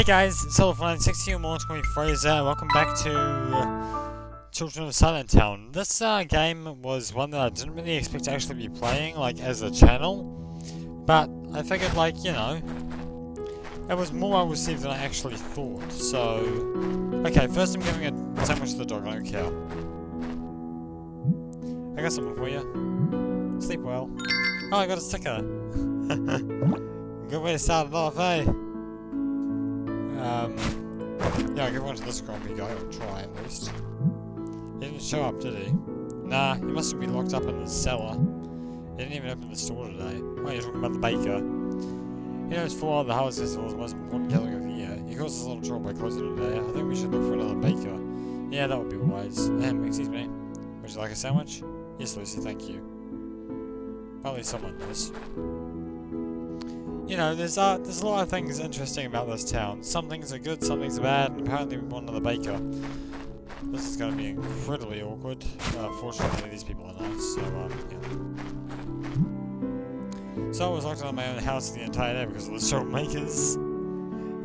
Hey guys, it's Silentown, here, more to me, Frazer. Welcome back to Children of Silentown. This game was one that I didn't really expect to actually be playing, like, as a channel. But I figured, like, you know, it was more well received than I actually thought. So, okay, first I'm giving a sandwich to the dog, I don't care. I got something for you. Sleep well. Oh, I got a sticker. Good way to start it off, eh? Yeah, I'll give one to this grumpy guy, or try at least. He didn't show up, did he? Nah, he must have been locked up in the cellar. He didn't even open the store today. Oh, you're talking about the baker. He knows 4 of the Harvest Festival's most important gathering of the year. He caused us a little trouble by closing today. I think we should look for another baker. Yeah, that would be wise. Excuse me. Would you like a sandwich? Yes, Lucy, thank you. Probably someone does. You know, there's a lot of things interesting about this town. Some things are good, some things are bad, and apparently we want another baker. This is going to be incredibly awkward. Fortunately, these people are nice, so, yeah. So I was locked out of my own house the entire day because of the troublemakers.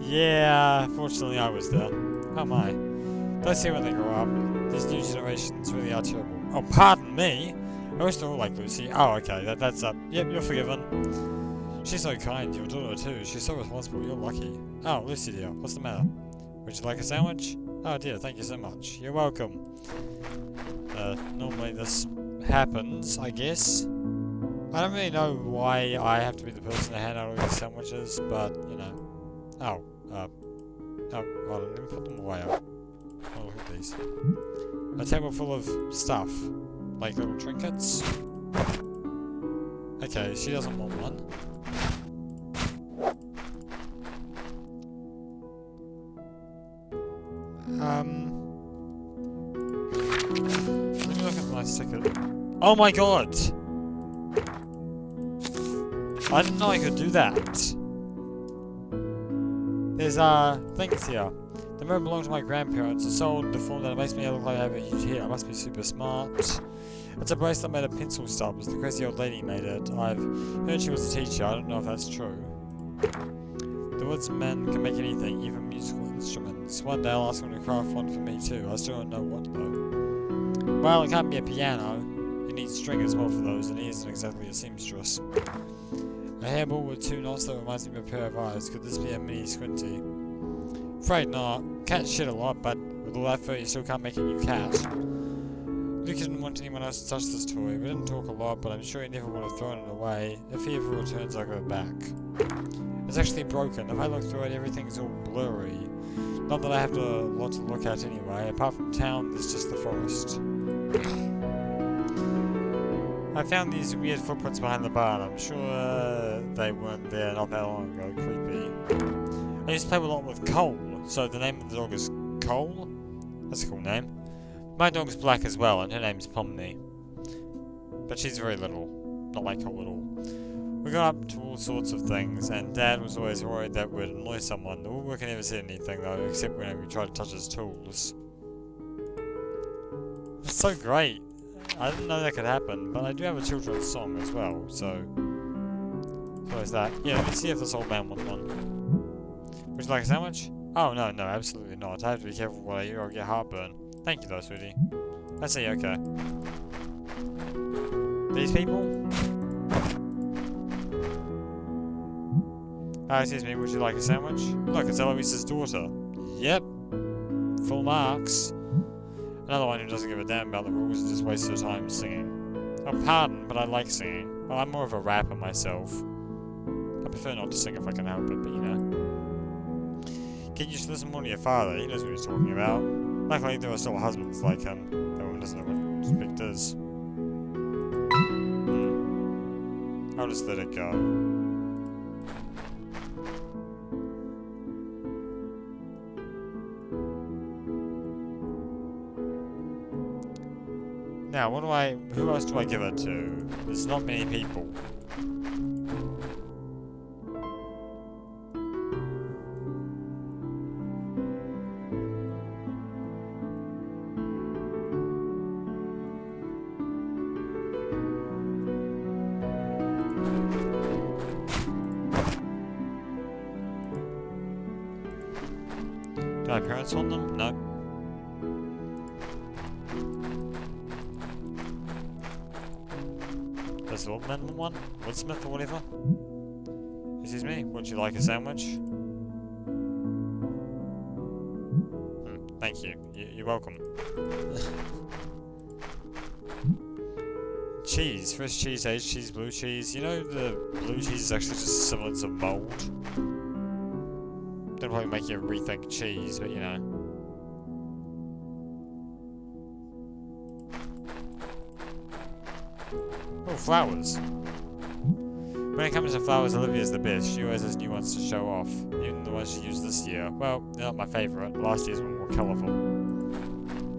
Yeah, fortunately I was there. Oh my. They'll see when they grow up. These new generations really are terrible. Oh, pardon me! I wish they were like Lucy. Oh, okay, that's up. Yep, you're forgiven. She's so kind, your daughter too. She's so responsible, you're lucky. Oh, Lucy dear, what's the matter? Would you like a sandwich? Oh dear, thank you so much. You're welcome. Normally this happens, I guess. I don't really know why I have to be the person to hand out all these sandwiches, but, you know. Oh, hold on, let me put them away. Oh, look at these. A table full of stuff. Like little trinkets. Okay, she doesn't want one. Let me look at my sticker. Oh my god! I didn't know I could do that. There's things here. The mirror belonged to my grandparents. It's so old and deformed that it makes me look like I have a huge head. I must be super smart. It's a bracelet made of pencil stubs. The crazy old lady made it. I've heard she was a teacher. I don't know if that's true. The woodsman can make anything, even musical instruments. One day I'll ask him to craft one for me too. I still don't know what though. Well, it can't be a piano. You need string as well for those, and he isn't exactly a seamstress. A hairball with 2 knots that reminds me of a pair of eyes. Could this be a mini squinty? Afraid not. Cats shit a lot, but with all that fur you still can't make a new cat. Luke didn't want anyone else to touch this toy. We didn't talk a lot, but I'm sure he never would have thrown it away. If he ever returns, I'll go back. It's actually broken. If I look through it, everything's all blurry. Not that I have a lot to look at anyway. Apart from town, there's just the forest. I found these weird footprints behind the barn. I'm sure they weren't there not that long ago. Creepy. I used to play a lot with Cole, so the name of the dog is Cole? That's a cool name. My dog's black as well, and her name's Pomni. But she's very little. Not like Cole at all. We got up to all sorts of things, and Dad was always worried that we'd annoy someone. The woodworker never said anything though, except when we tried to touch his tools. It's so great. I didn't know that could happen, but I do have a children's song as well, so is that. Yeah, let me see if this old man wants one. Would you like a sandwich? Oh, no, absolutely not. I have to be careful what I eat or I'll get heartburn. Thank you though, sweetie. I see, okay. These people? Excuse me, would you like a sandwich? Look, it's Eloise's daughter. Yep. Full marks. Another one who doesn't give a damn about the rules and just wastes her time singing. Oh, pardon, but I like singing. Well, I'm more of a rapper myself. I prefer not to sing if I can help it, but you know. Get used to listen more to your father, he knows what he's talking about. Luckily, there are still husbands like him. That woman doesn't know what respect is. I'll just let it go. Now, who else do I give it to? There's not many people. Do my parents want them? No. Does the old man want one? Woodsmith or whatever? Excuse me, would you like a sandwich? Thank you. You're welcome. Cheese. Fresh cheese, aged cheese, blue cheese. You know the blue cheese is actually just semblance of mold? That'll probably make you rethink cheese, but you know. Oh, flowers. When it comes to flowers, Olivia's the best. She always has new ones to show off. Even the ones she used this year. Well, they're not my favourite. Last year's one were colourful.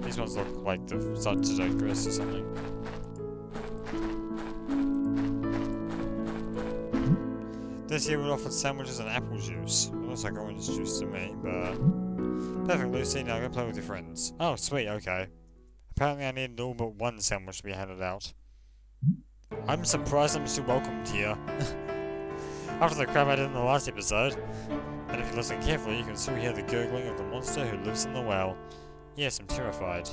These ones look like the Stardew or something. This year we offered sandwiches and apple juice. It looks like orange juice to me, but... Perfect, Lucy. Now go play with your friends. Oh, sweet, okay. Apparently I needed all but one sandwich to be handed out. I'm surprised I'm still welcomed here. After the crap I did in the last episode. And if you listen carefully, you can still hear the gurgling of the monster who lives in the well. Yes, I'm terrified.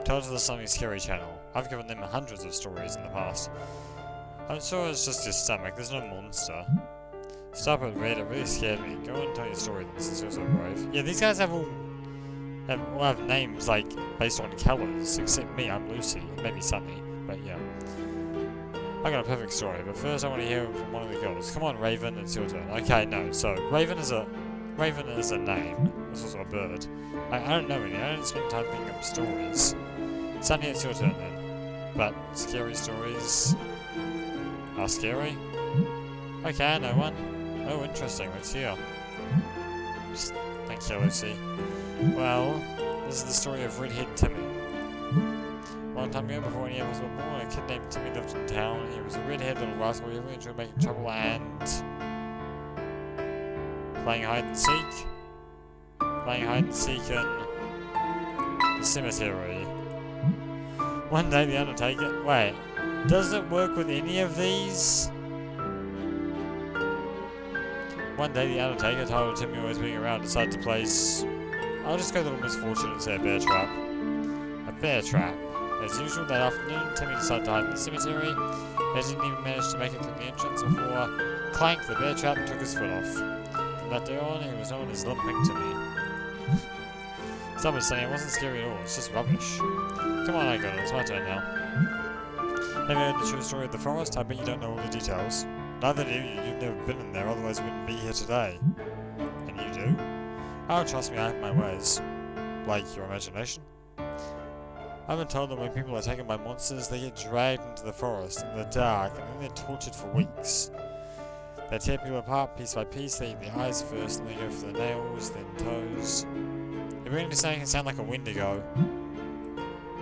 Tales of the Something Scary channel. I've given them hundreds of stories in the past. I'm sure it's just your stomach, there's no monster. Stop it, Red, it really scared me. Go and tell your story then, since you're so brave. Yeah, these guys all have names, like, based on colours. Except me, I'm Lucy. Maybe Sunny, but yeah. I got a perfect story, but first I want to hear from one of the girls. Come on, Raven, it's your turn. Okay, no, so, Raven is a name. It's also a bird. I don't know any, I don't spend time thinking of stories. Sunny, it's your turn then. But, scary stories... are scary? Okay, I know one. Oh, interesting, let's hear. Thank you, Lucy. Well, this is the story of Redhead Timmy. Long time ago, before any of us were born, a kid named Timmy lived in town. He was a redhead little rascal who really enjoyed making trouble and... playing hide and seek? Playing hide and seek in... the cemetery. One day the Undertaker... Wait. Does it work with any of these? One day the Undertaker, tired of Timmy always being around, decided to place... I'll just go Little Misfortune and say a bear trap. A bear trap. As usual, that afternoon, Timmy decided to hide in the cemetery. He didn't even manage to make it through the entrance before clank, the bear trap took his foot off. From that day on, he was known as Limping Timmy. Stop it, Sonny, it wasn't scary at all, it's just rubbish. Come on, I got it, it's my turn now. Have you heard the true story of the forest? I bet you don't know all the details. Neither do you, you've never been in there, otherwise you wouldn't be here today. And you do? Oh, trust me, I have my ways. Like your imagination. I've been told that when people are taken by monsters, they get dragged into the forest in the dark, and then they're tortured for weeks. They tear people apart piece by piece, they eat the eyes first, and they go for the nails, then toes. You're beginning to say it can sound like a Wendigo.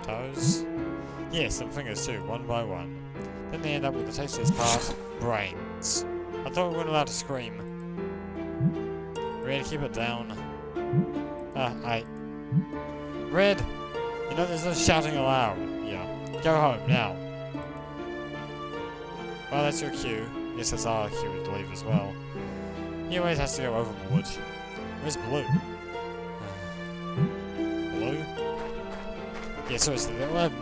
Toes? Yes, and fingers too, one by one. Then they end up with the tastiest part, brains. I thought we weren't allowed to scream. Red, keep it down. Red! You know there's no shouting allowed. Yeah. Go home, now. Well, that's your cue. Yes, that's our cue to leave as well. He always has to go overboard. Where's Blue? Blue? Yeah, seriously, they all have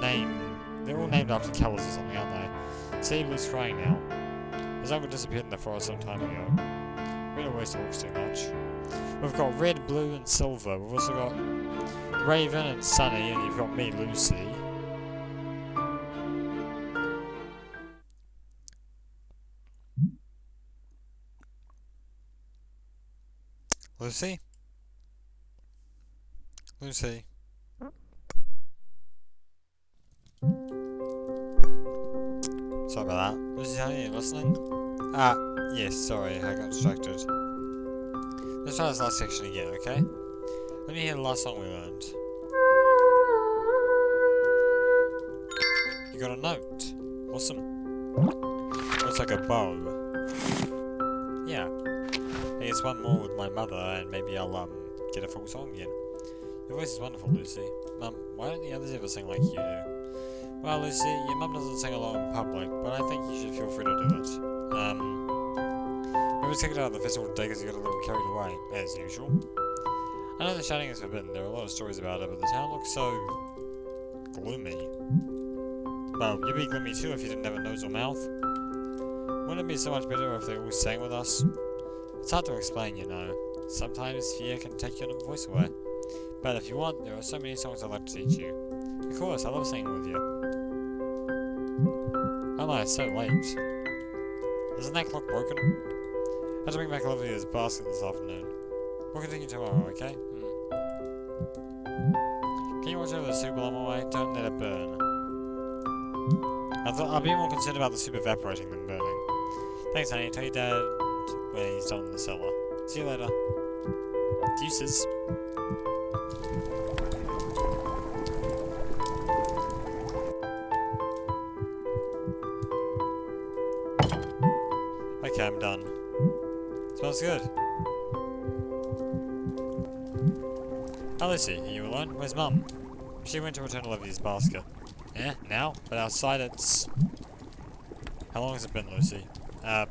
they're all named after colours or something, aren't they? See, Blue's crying now. His uncle disappeared in the forest some time ago. Red always talks too much. We've got Red, Blue, and Silver. We've also got Raven and Sunny, and you've got me, Lucy. Lucy? Lucy? Sorry about that. Lucy, honey, are you listening? Yes, sorry, I got distracted. Let's try this last section again, okay? Let me hear the last song we learned. You got a note. Awesome. Looks like a bow. Yeah. I guess one more with my mother, and maybe I'll, get a full song again. Your voice is wonderful, Lucy. Why don't the others ever sing like you do? Well, Lucy, your mum doesn't sing along in public, but I think you should feel free to do it. We were taken out of the festival today because you got a little carried away, as usual. I know the shining is forbidden, there are a lot of stories about it, but the town looks so gloomy. Well, you'd be gloomy too if you didn't have a nose or mouth. Wouldn't it be so much better if they all sang with us? It's hard to explain, you know. Sometimes fear can take your voice away. But if you want, there are so many songs I'd like to teach you. Of course, I love singing with you. Oh my, it's so late. Isn't that clock broken? I have to bring back Olivia's basket this afternoon. We'll continue tomorrow, okay? Can you watch over the soup while I'm away? Don't let it burn. I'll be more concerned about the soup evaporating than burning. Thanks, honey. Tell your dad when he's done in the cellar. See you later. Deuces. Okay, I'm done. Smells good. Oh, Lucy, are you alone? Where's Mum? She went to return Olivia's basket. Eh? Now? But outside it's... How long has it been, Lucy? I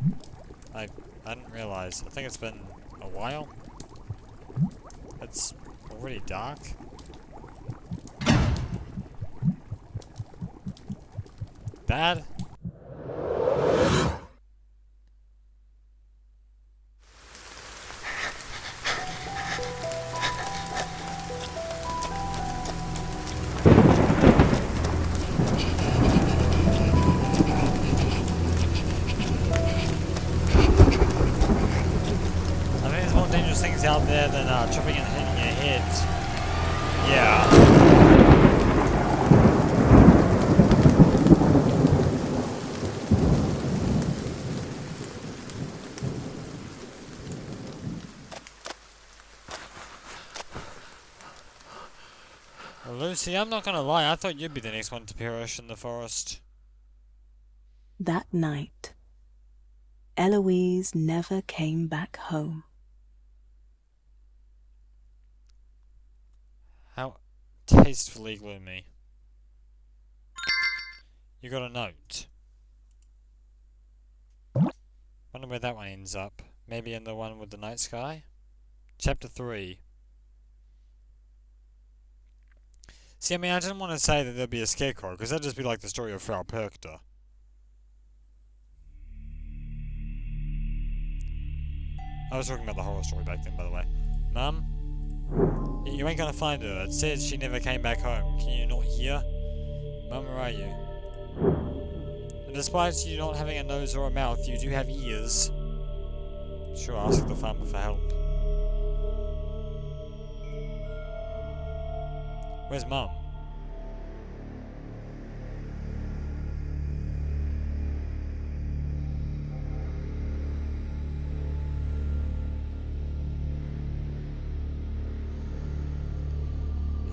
didn't realise. I think it's been a while. It's already dark. Bad? Things out there than chopping and hitting your head. Yeah. Well, Lucy, I'm not gonna lie, I thought you'd be the next one to perish in the forest. That night, Eloise never came back home. How tastefully gloomy. You got a note. Wonder where that one ends up. Maybe in the one with the night sky? Chapter 3. See, I mean, I didn't want to say that there'd be a scarecrow, because that'd just be like the story of Frau Perkter. I was talking about the horror story back then, by the way. Mum? You ain't gonna find her. It says she never came back home. Can you not hear? Mum, where are you? And despite you not having a nose or a mouth, you do have ears. Sure, ask the farmer for help. Where's Mum?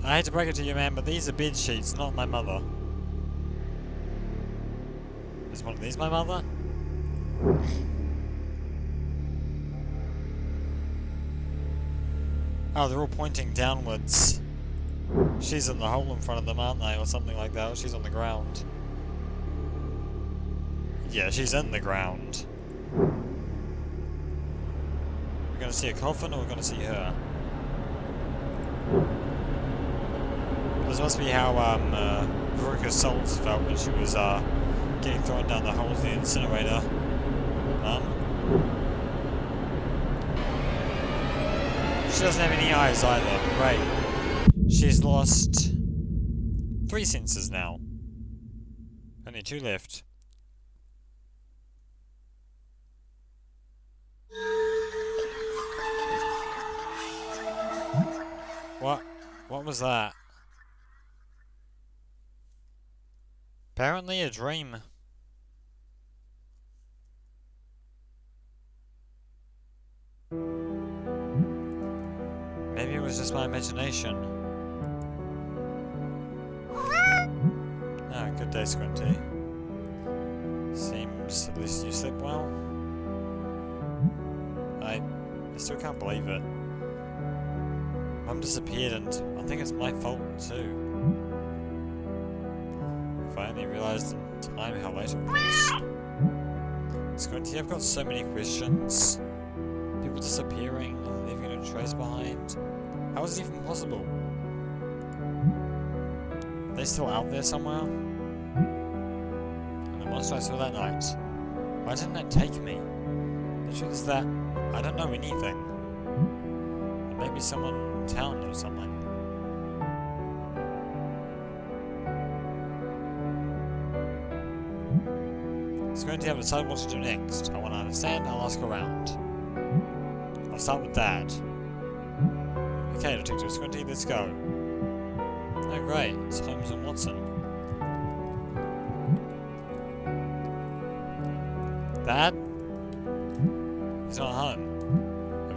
I hate to break it to you, man, but these are bed sheets, not my mother. Is one of these my mother? Oh, they're all pointing downwards. She's in the hole in front of them, aren't they? Or something like that. Or she's on the ground. Yeah, she's in the ground. We're gonna see a coffin, or we're gonna see her? This must be how Veruca Salt felt when she was getting thrown down the hole of the incinerator. She doesn't have any eyes either. Great. She's lost 3 senses now. Only 2 left. What? What was that? Apparently a dream. Maybe it was just my imagination. Ah, good day, Squinty. Seems at least you slept well. I still can't believe it. Mum disappeared and I think it's my fault too. If I only realised in time how late it was. Squinty, I've got so many questions. People disappearing, leaving no a trace behind. How is it even possible? Are they still out there somewhere? And the monster I saw that night. Why didn't it take me? The truth is that I don't know anything. And maybe someone in town knows something. So going to have to decide what to do next. I want to understand, I'll ask around. I'll start with Dad. Okay, Detective Squinty, let's go. Oh great, it's Holmes and Watson. Dad? He's not home.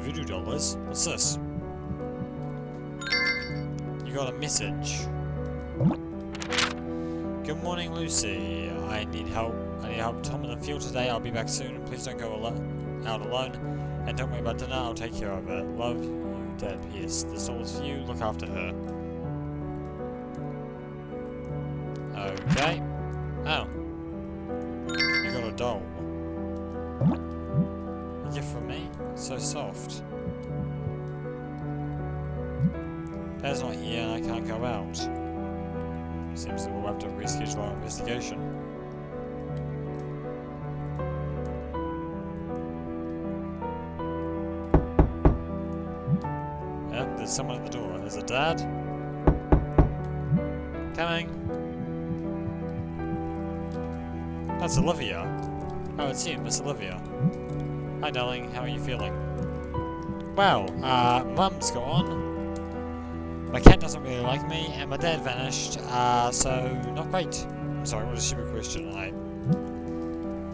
Voodoo dollars? What's this? You got a message. Good morning, Lucy. I need help. Tom in the field today. I'll be back soon. Please don't go out alone. And don't worry about dinner. I'll take care of it. Love you, Dad. P.S. This all is for you. Look after her. Okay. Oh. You got a doll. A gift from me? It's so soft. Dad's not here and I can't go out. Seems that we'll have to reschedule our investigation. Yep, there's someone at the door. Is it Dad? Coming. That's Olivia. Oh, it's you, Miss Olivia. Hi, darling. How are you feeling? Well, Mum's gone. My cat doesn't really like me, and my dad vanished, so not great. I'm sorry, what a stupid question.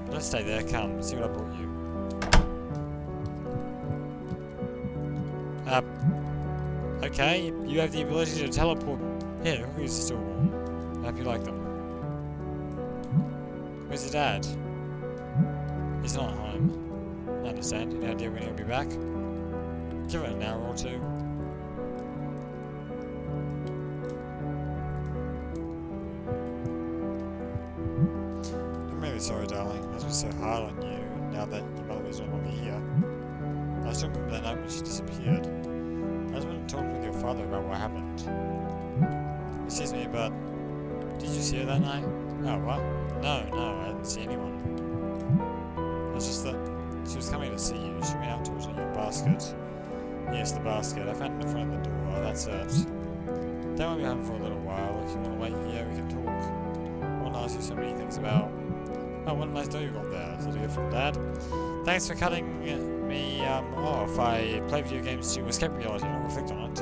Don't stay there, come, see what I brought you. Okay, you have the ability to teleport. Here, the cookies are still warm. I hope you like them. Where's your dad? He's not home. I understand, any idea when he'll be back? Give it an hour or two. Sorry, darling. It must be so hard on you now that your mother is no longer here. I still remember that night when she disappeared. I just want to talk with your father about what happened. Excuse me, but did you see her that night? Oh, what? No, I didn't see anyone. It was just that she was coming to see you. She went out to it on your basket. Yes, the basket. I found it in front of the door. That's it. Don't want me home for a little while. If you want to wait here, we can talk. I want to ask you so many things about. Oh, what a nice dough you got there. Is that a gift from Dad? Thanks for cutting me off. I play video games to escape reality, not reflect on it.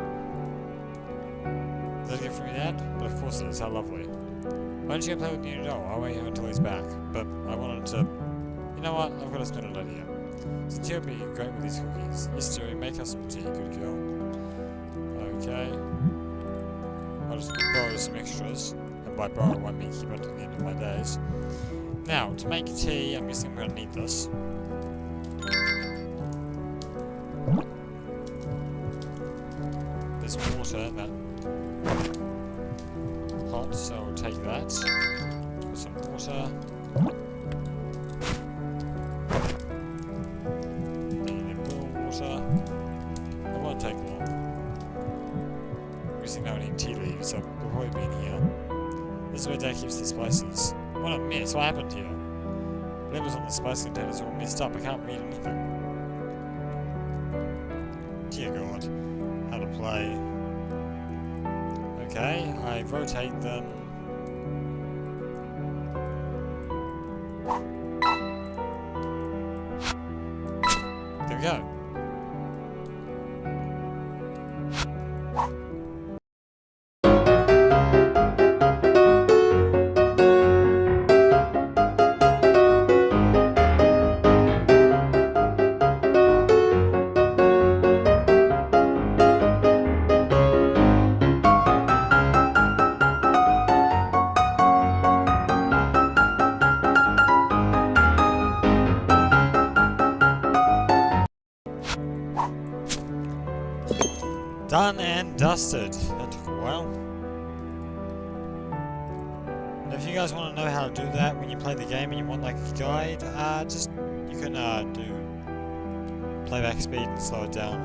Is that a gift from your Dad? But of course it is. How lovely. Why don't you go play with the new doll? I'll wait here until he's back. But I wanted to... You know what? I've got a splendid idea. Since you'll be great with these cookies. Yes, Joey, make us some tea, good girl. Okay. I'll just borrow some extras. And by borrow, I mean keep until the end of my days. Now, to make tea, I'm guessing I'm going to need this. There's water, that hot, so I'll take that. Put some water. Then you boil water. It won't take long. I'm guessing now I need tea leaves, so they'll probably be in here. This is where Dad keeps the spices. What a mess, what happened here? Whatever's on the spice containers are all messed up, I can't read anything. Dear God, how to play. Okay, I rotate them. There we go. Done and dusted. That took a while. If you guys want to know how to do that when you play the game and you want like a guide, you can do playback speed and slow it down.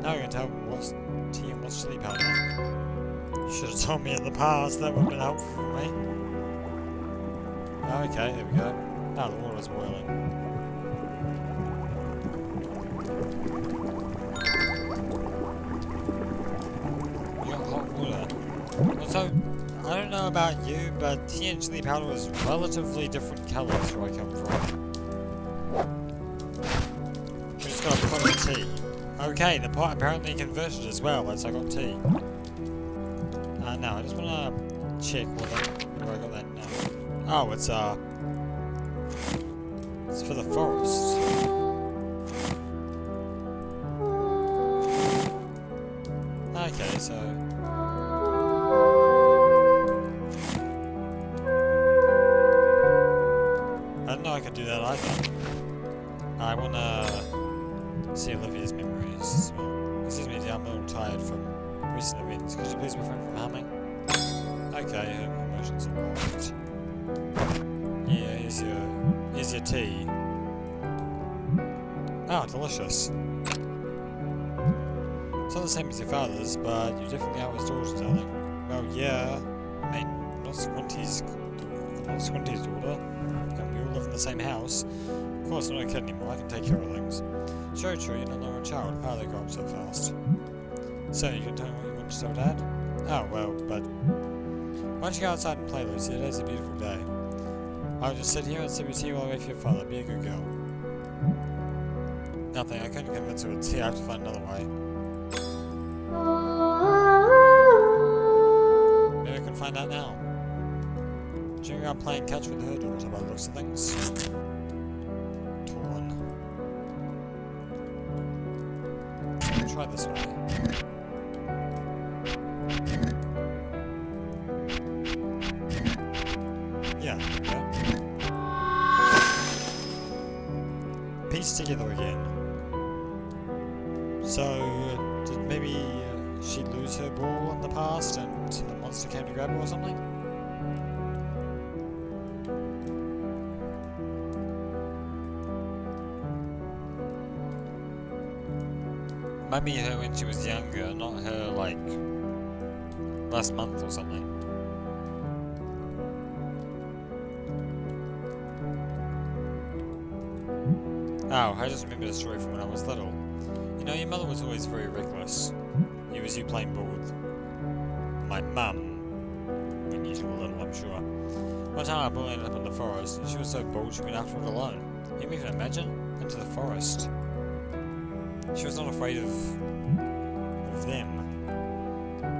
Now you're gonna tell me what's tea and what's chili powder. You should have told me in the past, that would have been helpful for me. Okay, there we go. Now the water's boiling. You got hot water. Also, I don't know about you, but tea and chili powder is relatively different colours where I come from. We just got a pot of tea. Okay, the pot apparently converted as well as I got tea. No, I just wanna check where I got that now. Oh, it's for the forest. Okay, so I didn't know I could do that either. I wanna see Olivia's memories as well. Excuse me, dear, I'm a little tired from recent events. Could you please refrain from humming? Okay, her emotions involved. Yeah, here's your tea. Oh, delicious. It's not the same as your father's, but you definitely are his daughter, darling. Well, yeah. I mean, I'm not Squinty's daughter. And we all live in the same house. Of course, I'm not a kid anymore. I can take care of things. Sure, true, you're no longer a child. How they grow up so fast. So, you can tell me what you want to tell Dad? Oh, well, but why don't you go outside and play, Lucy? Today's a beautiful day. I'll just sit here and sip your tea while I wait for your father. Be a good girl. Nothing. I couldn't convince her with tea. I have to find another way. Maybe I can find out now. She's out playing catch with her daughter by the looks of things. Torn. I'll try this way. Yeah, there we go. Piece together again. So, did maybe she lose her ball in the past and the monster came to grab her or something? Maybe her when she was younger, not her like last month or something. Oh, I just remembered a story from when I was little. You know, your mother was always very reckless. It was you playing ball with my mum when you were little, I'm sure. One time our ball ended up in the forest, and she was so bold she went after it alone. Can you even imagine? Into the forest. She was not afraid of them.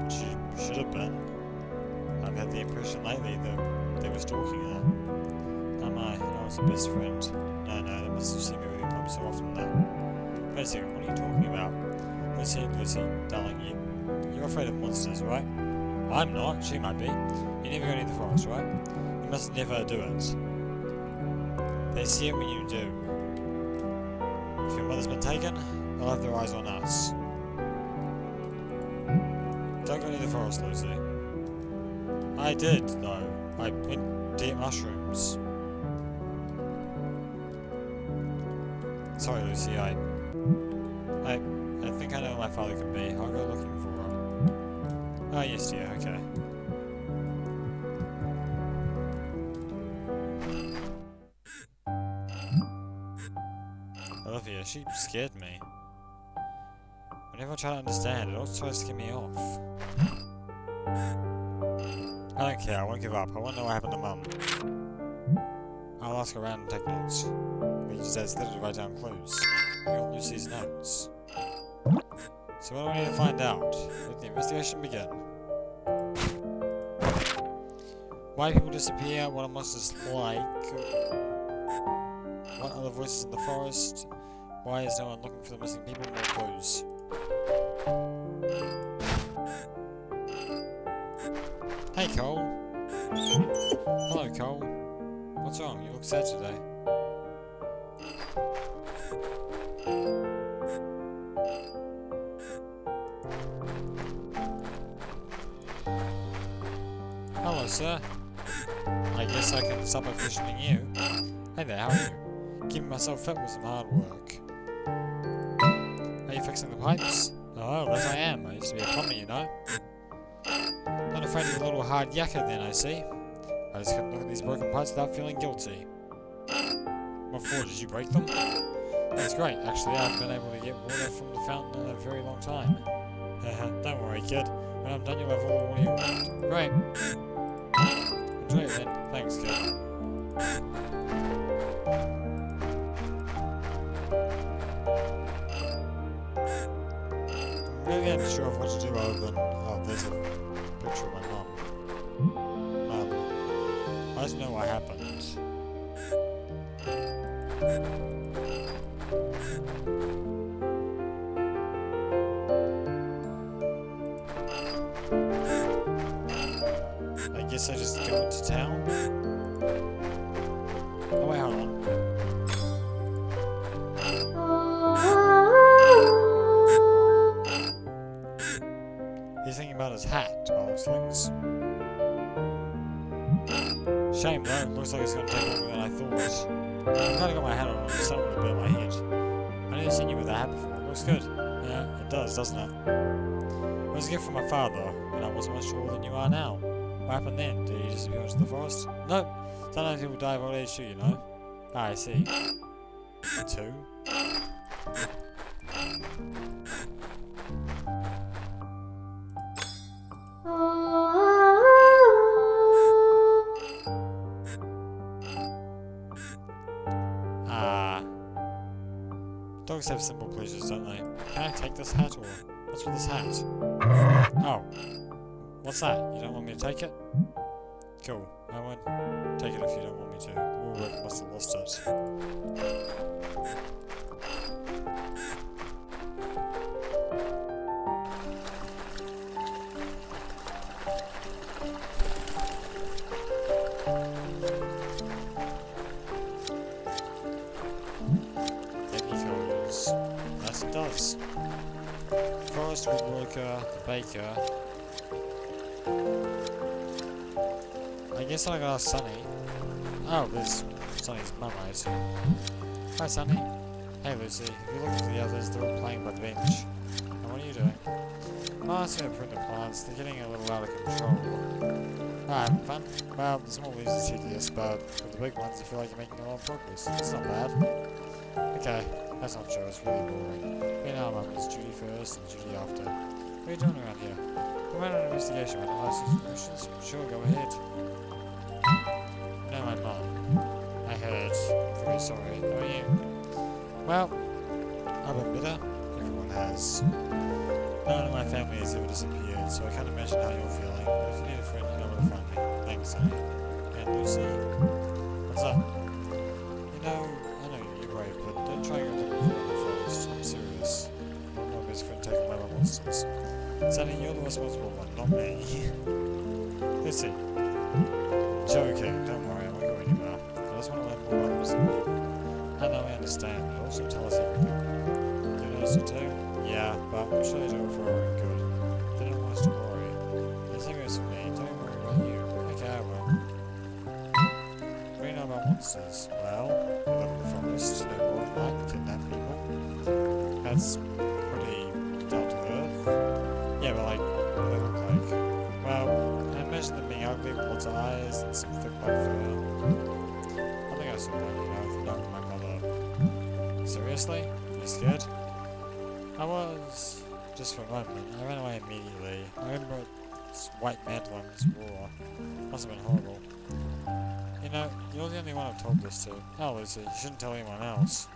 She should have been. I've had the impression lately that they were stalking her. Oh my, I was her best friend. No, they must have seen me with your mum so often now. Wait a second, what are you talking about? Lucy, darling, you're afraid of monsters, right? I'm not, she might be. You never go near the forest, right? You must never do it. They see it when you do. If your mother's been taken, they'll have their eyes on us. Don't go near the forest, Lucy. I did, though. I went to eat mushrooms. Sorry, Lucy, I think I know where my father could be. I'll go looking for him. Oh, yes, dear, okay. Olivia, she scared me. Whenever I try to understand, it always tries to get me off. I don't care, I won't give up. I want to know what happened to Mum. I'll ask around and take notes. We use that instead to write down clues. We got Lucy's notes. So what do we need to find out? Let the investigation begin. Why people disappear, what a monster's like. What other voices in the forest? Why is no one looking for the missing people? More clues. Hey Cole. Hello Cole. What's wrong? You look sad today. Hello sir. I guess I can stop by questioning you. Hey there, how are you? Keeping myself fit with some hard work. Are you fixing the pipes? Oh, yes I am. I used to be a plumber, you know. Not afraid of a little hard yakka then, I see. I just couldn't look at these broken parts without feeling guilty. What for? Did you break them? That's great. Actually, I haven't been able to get water from the fountain in a very long time. Don't worry, kid. When I'm done, you'll have all the water you want. Great. Enjoy it then. Thanks, kid. I'm really unsure of what to do other than... Oh, there's a picture of my mum. I don't know what happened. I guess I just go into town? Oh wait, hold on. He's thinking about his hat, by those things. Shame though, it looks like it's going to take longer than I thought. I've kind of got my hat on and someone would burn my head. I've never seen you with a hat before. It looks good. Yeah, it does, doesn't it? It was a gift from my father, and I wasn't much older than you are now. What happened then? Did you disappear into the forest? Nope. Sometimes people die of old age too, you know. Ah, I see. Two? Dogs have simple pleasures, don't they? Can I take this hat, or what's with this hat? Oh. What's that? You don't want me to take it? Cool. I won't take it if you don't want me to. The woolworker must have lost it. Yes, it does. Forest woodworker, the baker. I guess I gotta ask Sunny. Oh, there's Sunny's mum, I assume. Hi, Sunny. Hey, Lucy. If you look at the others, they're all playing by the bench. And what are you doing? Oh, I'm just gonna prune the plants. They're getting a little out of control. Ah, having fun? Well, the small leaves are tedious, but with the big ones, I feel like you're making a lot of progress. It's not bad. Okay, that's not true. It's really boring. You know, Mum, it's Judy first and Judy after. What are you doing around here? We went on an investigation. Want to ask you some questions? Sure, go ahead. No, my mum. I heard. I'm very sorry. How are you? Well, I've been bitter. Everyone has. None of my family has ever disappeared, so I can't imagine how you're feeling. But if you need a friend, you know where to find me. Thanks, Sonny. And Lucy. What's up? You know, I know you're brave, but don't try and go looking for in the forest. I'm serious. I want my best friend taking away my monsters. Sonny, you're the responsible one, not me. Lucy. Joking, don't worry, I won't go anywhere. I just want to learn more about the missing people. I know I understand, but also tell us everything. You notice it too? Yeah, but I'm sure they do it for our own good. They don't want us to worry. The same goes for me, don't worry about you. Okay, I will. What do you know about monsters? Well, they live in the forest, they roar at night, kidnap people. That's pretty down to earth. Yeah, but like, what do they look like? Well, I imagine them being ugly with lots of eyes and some thick black fur. I think I saw one, you know, from down with my mother. Seriously? Are you scared? I was, just for a moment. I ran away immediately. I remember this white mantle on his roar. Must have been horrible. You know, you're the only one I've told this to. Oh, Lucy, you shouldn't tell anyone else.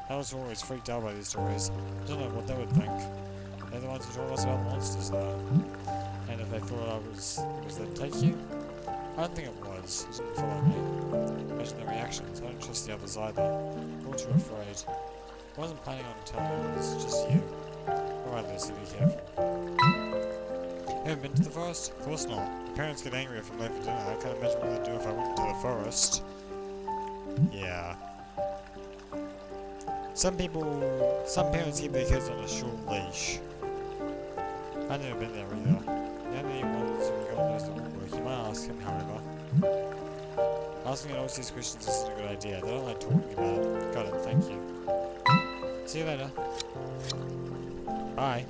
Elves are always freaked out by these stories. I don't know what they would think. They're the ones who told us about monsters, though. And if they thought it was them take you? I don't think it was. It didn't follow me. Imagine the reactions. I don't trust the others either. All too afraid. I wasn't planning on telling you, it was just you. Alright, Lucy, be careful. You haven't been to the forest? Of course not. My parents get angry if I'm late for dinner. I can't imagine what they'd do if I went to the forest. Yeah. Some parents keep their kids on a short leash. I've never been there either. The only ones who go knows the woodwork. You might ask him, however. Asking all these questions isn't a good idea. They don't like talking about it. Got it, thank you. See you later. Bye.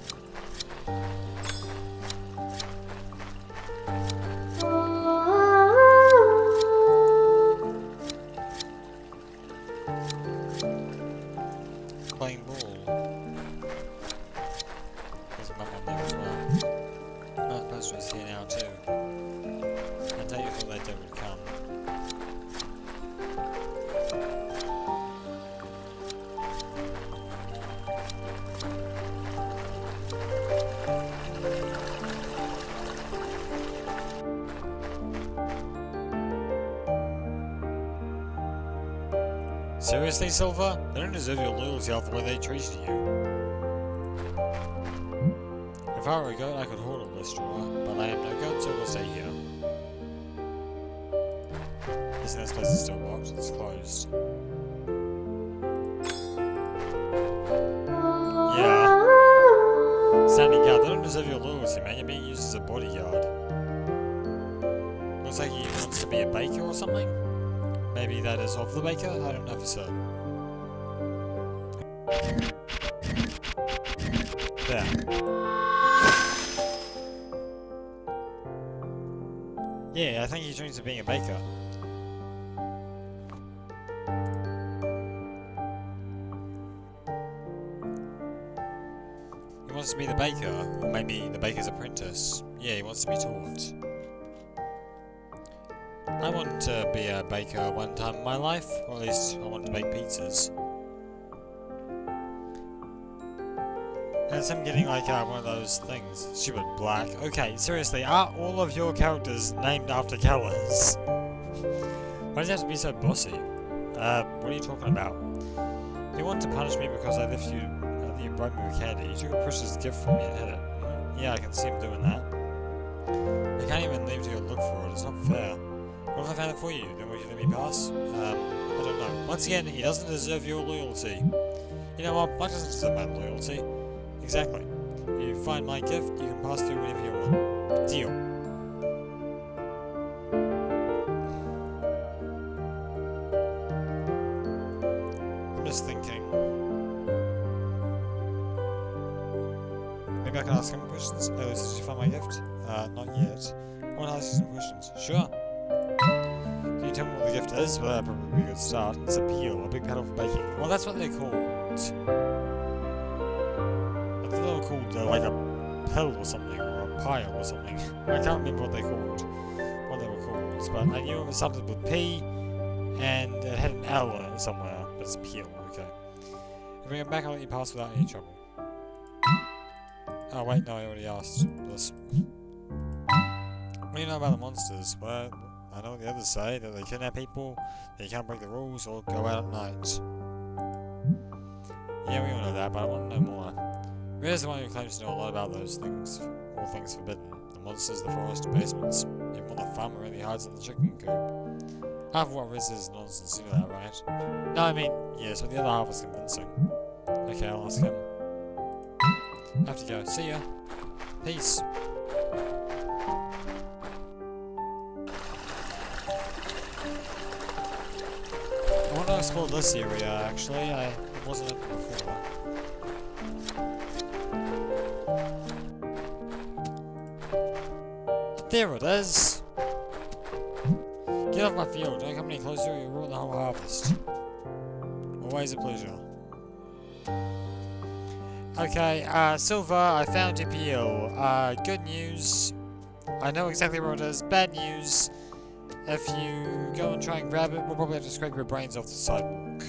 Playing ball. There's a map on there as well. That person is here now too. I tell you thought they would come. Seriously, Silver? They don't deserve your loyalty after the way they treated you. If I were a goat, I could hoard all this straw, but I am no goat, so we'll stay here. Isn't this place is still locked? It's closed. Yeah. Standing guard, they don't deserve your loyalty, man. You're being used as a bodyguard. Looks like he wants to be a baker or something? Maybe that is of the baker? I don't know for certain. There. Yeah, I think he dreams of being a baker. He wants to be the baker, or maybe the baker's apprentice. Yeah, he wants to be taught. I want to be a baker one time in my life, or at least I want to bake pizzas. And it's him getting like one of those things. Stupid black. Okay, seriously, are all of your characters named after colours? Why does it have to be so bossy? What are you talking about? You want to punish me because I left you, you bribed me with candy. You took a precious gift from me and hid it. Yeah, I can see him doing that. I can't even leave to go look for it, it's not fair. What if I found it for you? Then would you let me pass? I don't know. Once again, he doesn't deserve your loyalty. You know what? Mike doesn't deserve my loyalty. Exactly. You find my gift, you can pass through whenever you want. Deal. I'm just thinking. Maybe I can ask him questions. Hey, Lucy, did you find my gift? Not yet. I want to ask you some questions. Sure. Can you tell me what the gift is? Well, that'd probably be a good start. It's a peel, a big paddle for baking. Well, that's what they're called. I thought they were called like a pill or something, or a pile or something. I can't remember what they were called, but I knew it started with P, and it had an L in it somewhere, but it's a peel, okay. If we get back, I'll let you pass without any trouble. Oh wait, no, I already asked this. What do you know about the monsters? Well, I know what the others say, that they kidnap people, that you can't break the rules, or go out at night. Yeah, we all know that, but I want to know more. Riz's the one who claims to know a lot about those things, all things forbidden. The monsters, the forest, the basements, even when the farmer really hides in the chicken coop. Half of what Riz is nonsense, you know that, right? No, I mean, yes, but the other half is convincing. Okay, I'll ask him. I have to go. See ya. Peace. I want to explore this area, actually. I wasn't in it before. There it is! Get off my field. Don't come any closer or you'll ruin the whole harvest. Always a pleasure. Okay, Silver, I found your peel. Good news. I know exactly where it is. Bad news. If you go and try and grab it, we'll probably have to scrape your brains off the sidewalk.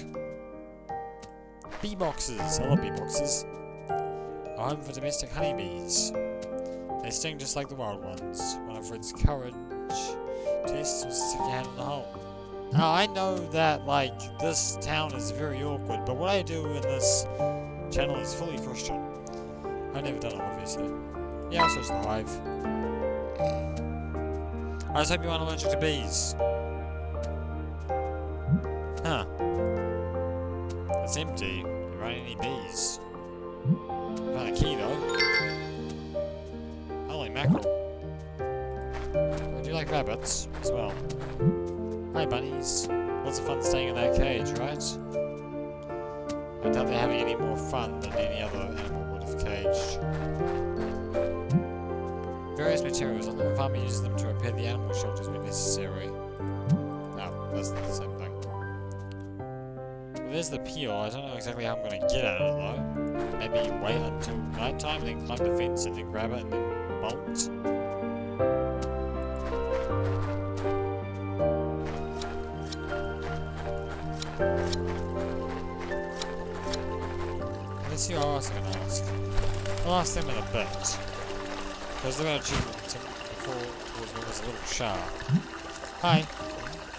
Bee boxes. I love bee boxes. A home for domestic honeybees. They sting just like the wild ones. One of Red's courage tests was to stick your hand in the hole. Now, I know that, like, this town is very awkward, but what I do in this channel is fully Christian. I've never done it, obviously. Yeah, I'll search the hive. I just hope you aren't allergic to bees. Huh. It's empty. There aren't any bees. Found a key, though. Holy mackerel. I do like rabbits, as well. Hi, bunnies. Lots of fun staying in that cage, right? I doubt they're having any more fun than any other animal would caged. Various materials. The little farmer uses them to repair the animal shelters when necessary. Oh, that's the same thing. Well, there's the peel. I don't know exactly how I'm going to get at it though. Maybe wait until nighttime, then climb the fence and then grab it and then bolt. Let's see what else I can ask. I'll ask them in a bit. Because they're going to achieve before towards me was a little sharp. Hi.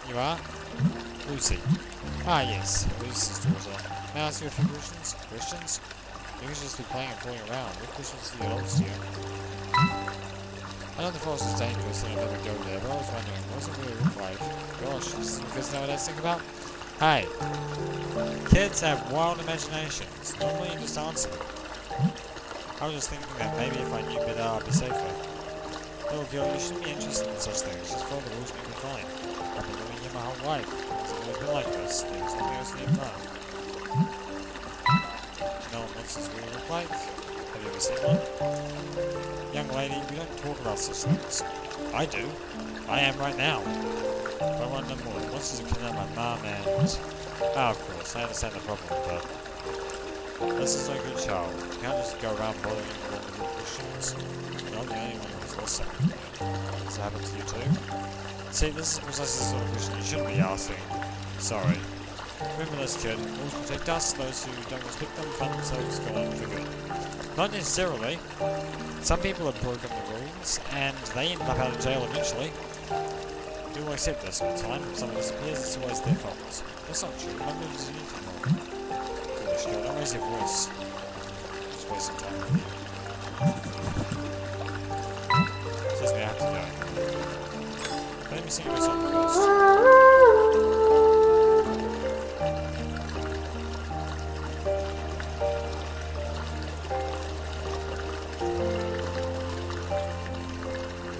You are? Lucy. Ah, yes. Lucy's daughter. May I ask you a few questions? Questions? You can just be playing and fooling around. What questions do you adults to you? I know the forest is dangerous and I'll never go there, but I was wondering, what does it really look like? Gosh, this is because now what I think about? Hey. Kids have wild imaginations. Normally you just answer them. I was just thinking that maybe if I knew better, I'd be safer. Little girl, you shouldn't be interested in such things. Just follow the rules and you'll be fine. I've been doing it my whole life. It's always been like this. There's nothing else to know. You know what monsters really look like? Have you ever seen one? Young lady, we don't talk about such things. I do. I am right now. But I want to know more. Monsters are killing out my mum and... Ah, of course, I understand the problem, but... This is no good child. You can't just go around bothering everyone with your questions. You're not the only one who's lost something. Does it happen to you too? See, this is precisely the sort of question you shouldn't be asking. Sorry. Remember this, kid. Rules protect us, those who don't respect them find themselves going for good. Not necessarily. Some people have broken the rules, and they end up out of jail eventually. We will accept this one time. If someone disappears, it's always their fault. That's not true. Nobody does anything wrong. Foolish girl, don't raise your voice. Just wasting time with you. Says we have to go. But let me sing you a song first.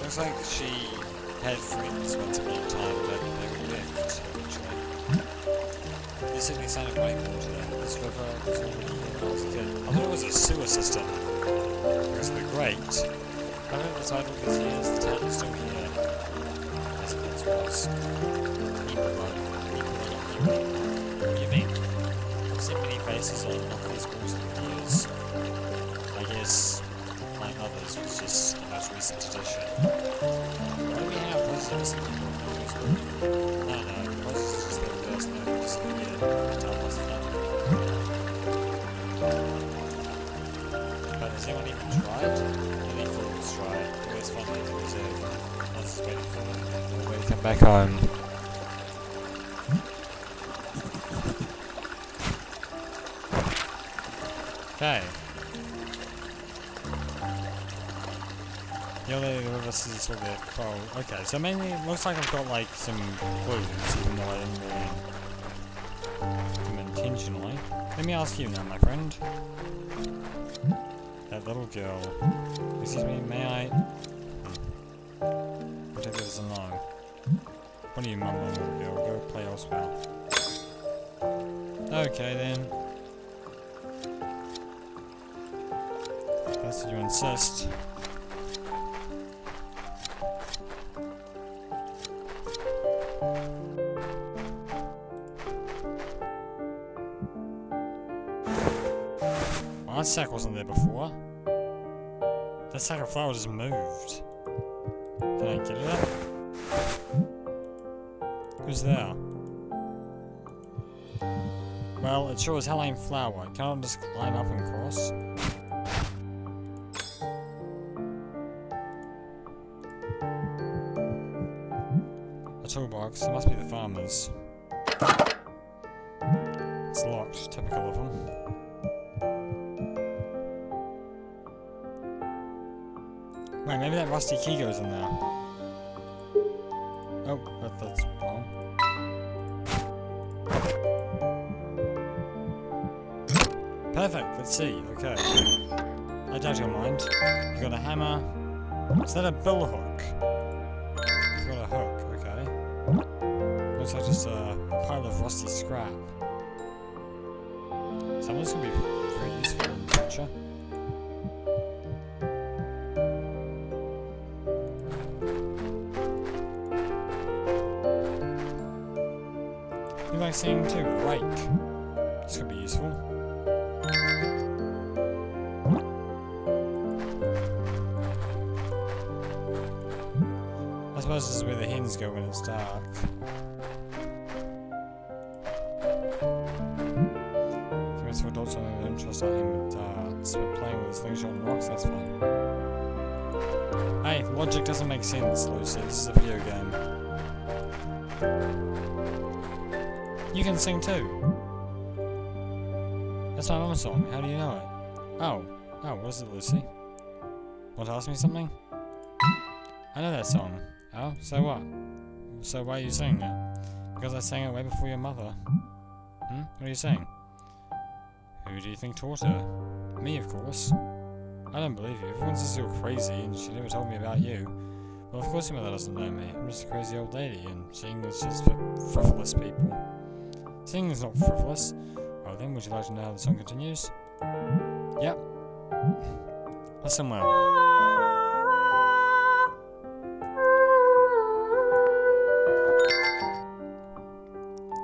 Looks like she had friends once upon a time, but they were left eventually. There's certainly a sign of running water there. This river was already here when I was a kid. I thought it was a sewer system. Because of the grate. But over the tide all these years, the town is still here. As it once was. What do you mean? I've seen many faces on these walls through the years. I guess, like others, was just the most recent addition. Why do we have presidents and people who use them? No, presidents is just their first name, just tell us that. But has anyone even tried? Any fools tried. Always fun to reserve. I was just waiting for them. All the way to come back home. Okay. The other river is all there. Oh, okay. So mainly, it looks like I've got like some clues, even though I didn't really do them intentionally. Let me ask you now, my friend. That little girl. Excuse me, may I? I'll take this as a no. What are you mumbling, little girl? Go play elsewhere. Okay then. That's what you insist. Well, that sack wasn't there before. That sack of flour just moved. Can I get it up? Who's there? Well, it sure as hell ain't flour. Can't I just climb up and cross? A toolbox. It must be the farmer's. It's locked. Typical of him. Wait, maybe that rusty key goes in there. Oh, but that's wrong. Perfect, let's see. Okay. I doubt you'll mind. You got a hammer. Is that a bill hook? You got a hook, okay. Looks like just a pile of rusty scrap. Some of this can be very useful in the future. like singing too. Rake. This could be useful. I suppose this is where the hens go when it's dark. Commits for adults on an interest on him with darts, but playing with a slingshot and rocks, that's fine. Hey, logic doesn't make sense, Lucy. This is a video game. You can sing too. That's my mama's song. How do you know it? Oh, what is it, Lucy? Want to ask me something? I know that song. Oh, so what? So why are you singing it? Because I sang it way before your mother. What are you saying? Who do you think taught her? Me, of course. I don't believe you. Everyone says you're crazy and she never told me about you. Well, of course your mother doesn't know me. I'm just a crazy old lady and singing is just for frivolous people. Singing is not frivolous. Well then, would you like to know how the song continues? Yep. Listen well.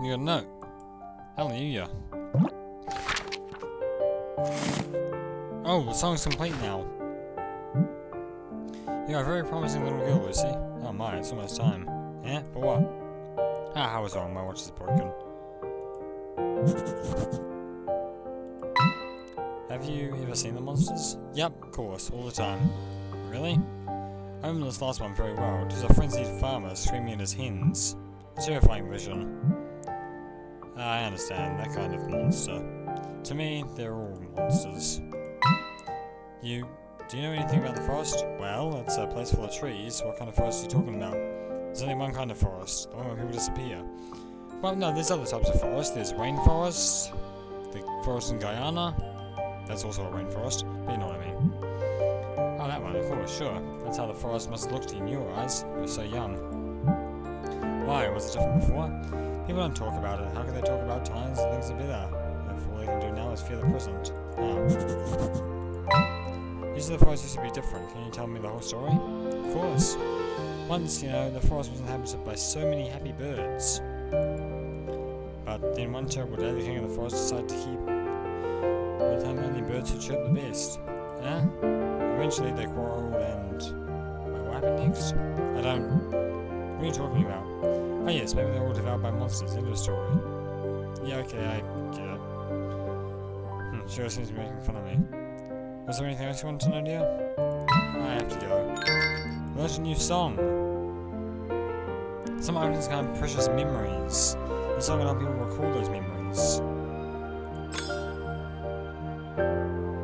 You got a note. Hallelujah. Oh, the song's complete now. You got a very promising little girl, Lucy. Oh my, it's almost time. Yeah? For what? Ah, I was wrong. My watch is broken. Have you ever seen the monsters? Yep, of course, all the time. Really? I remember this last one very well. It was a frenzied farmer screaming at his hens. A terrifying vision. I understand, that kind of monster. To me, they're all monsters. Do you know anything about the forest? Well, it's a place full of trees. What kind of forest are you talking about? There's only one kind of forest, the one where people disappear. Well, no, there's other types of forest. There's rainforest, the forest in Guyana. That's also a rainforest, but you know what I mean. Oh, that one, of course, sure. That's how the forest must have looked in your eyes. You were so young. Why, was it different before? People don't talk about it. How can they talk about times and things are better? If all they can do now is fear the present. Oh. Usually the forest used to be different. Can you tell me the whole story? Of course. Once, the forest was inhabited by so many happy birds. But then one terrible day, the king of the forest decided to keep with him only birds who chirp the best. Yeah? Eventually they quarreled and... what happened next? I don't... What are you talking about? Oh yes, maybe they're all devoured by monsters. End of story. Yeah, okay, I get it. Sure seems to be making fun of me. Was there anything else you wanted to know, dear? I have to go. Where's a new song? Some items can have precious memories. The song can help people recall those memories.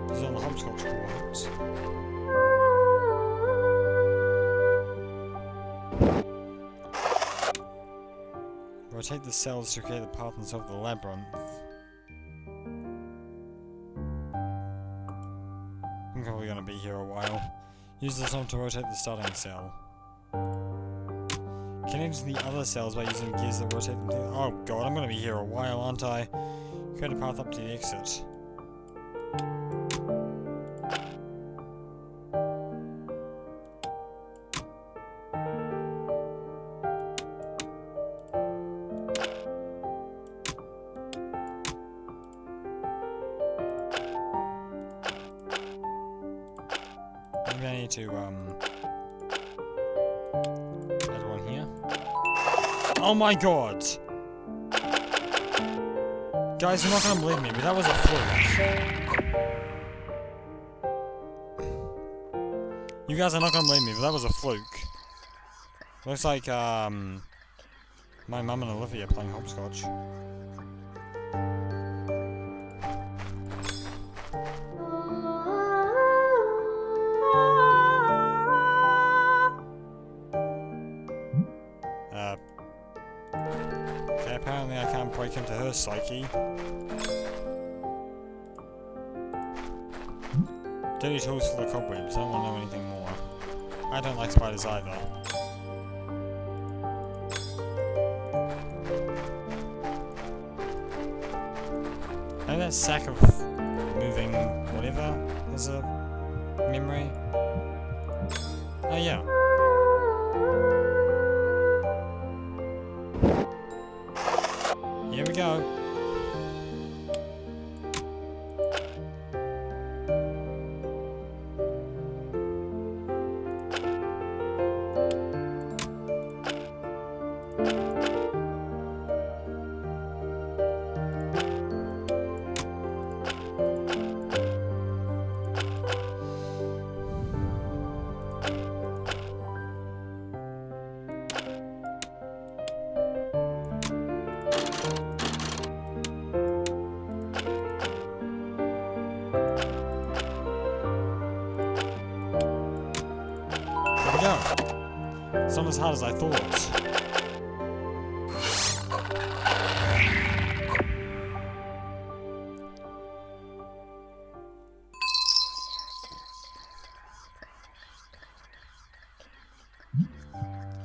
This is on the hopscotch coordinates. Rotate the cells to create the path inside the labyrinth. I'm probably going to be here a while. Use the song to rotate the starting cell. Connect to the other cells by using gears that rotate them to... Oh god, I'm going to be here a while, aren't I? Create a path up to the exit. Maybe I need to, add one here. Oh my god! Guys, you're not gonna believe me, but that was a fluke. You guys are not gonna believe me, but that was a fluke. Looks like, my mum and Olivia are playing hopscotch. Okay, apparently I can't break into her psyche. Dirty tools for the cobwebs, I don't want to know anything more. I don't like spiders either. And that sack of moving whatever has a memory. Oh yeah. Here we go. go. It's not as hard as I thought.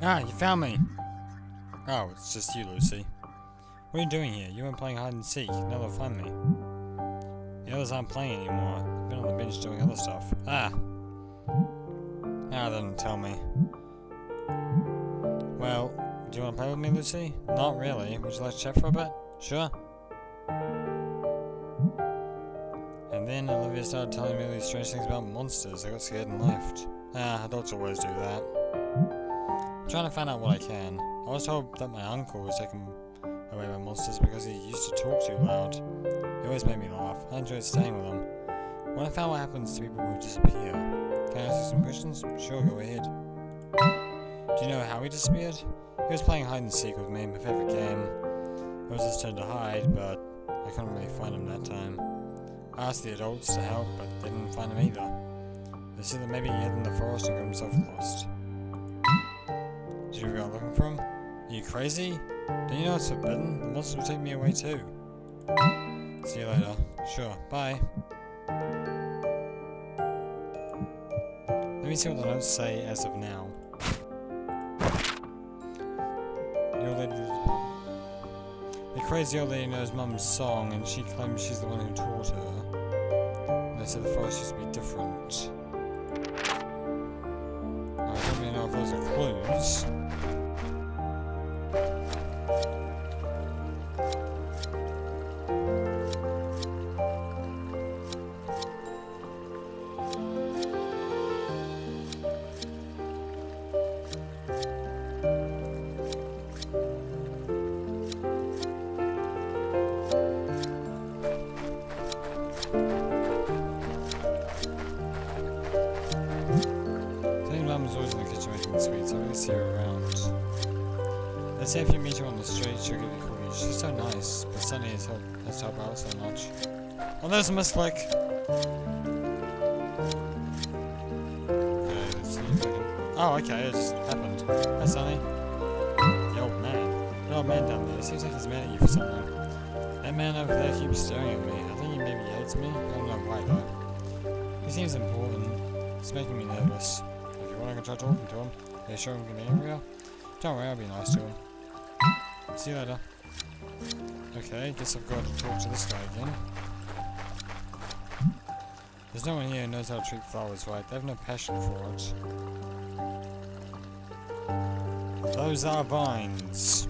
Ah, you found me! Oh, it's just you, Lucy. What are you doing here? You weren't playing hide and seek. Now they'll find me. The others aren't playing anymore. They've been on the bench doing other stuff. Ah! Ah, they didn't tell me. Well, do you want to play with me, Lucy? Not really. Would you like to chat for a bit? Sure. And then Olivia started telling me all these strange things about monsters. I got scared and left. Ah, adults always do that. I'm trying to find out what I can. I was told that my uncle was taken away by monsters because he used to talk too loud. He always made me laugh. I enjoyed staying with him. When I found what happens to people who disappear, can I ask you some questions? Sure, go ahead. Do you know how he disappeared? He was playing hide and seek with me, my favourite game. It was his turn to hide, but I couldn't really find him that time. I asked the adults to help, but they didn't find him either. They said that maybe he hid in the forest and got himself lost. Did you go out looking for him? Are you crazy? Don't you know it's forbidden? The monsters will take me away too. See you later. Sure, bye. Let me see what the notes say as of now. The crazy old lady knows Mum's song and she claims she's the one who taught her. They said the forest used to be different. I don't really know if those are clues. Mum's always in the kitchen making the sweets. I really see her around. Let's say if you meet her on the street, she'll give you cookies. She's so nice, but Sunny has to help out so much. Oh, there's a misclick! Okay, let's see if I can... Oh, okay, it just happened. Hi, Sunny. The old man. The old man down there. Seems like he's mad at you for something. That man over there keeps staring at me. I think he maybe hates me. I don't know why, though. He seems important. It's making me nervous. I can try talking to him. Are you sure I'm gonna be angry? Don't worry, I'll be nice to him. See you later. Okay, guess I've got to talk to this guy again. There's no one here who knows how to treat flowers right. They have no passion for it. Those are vines.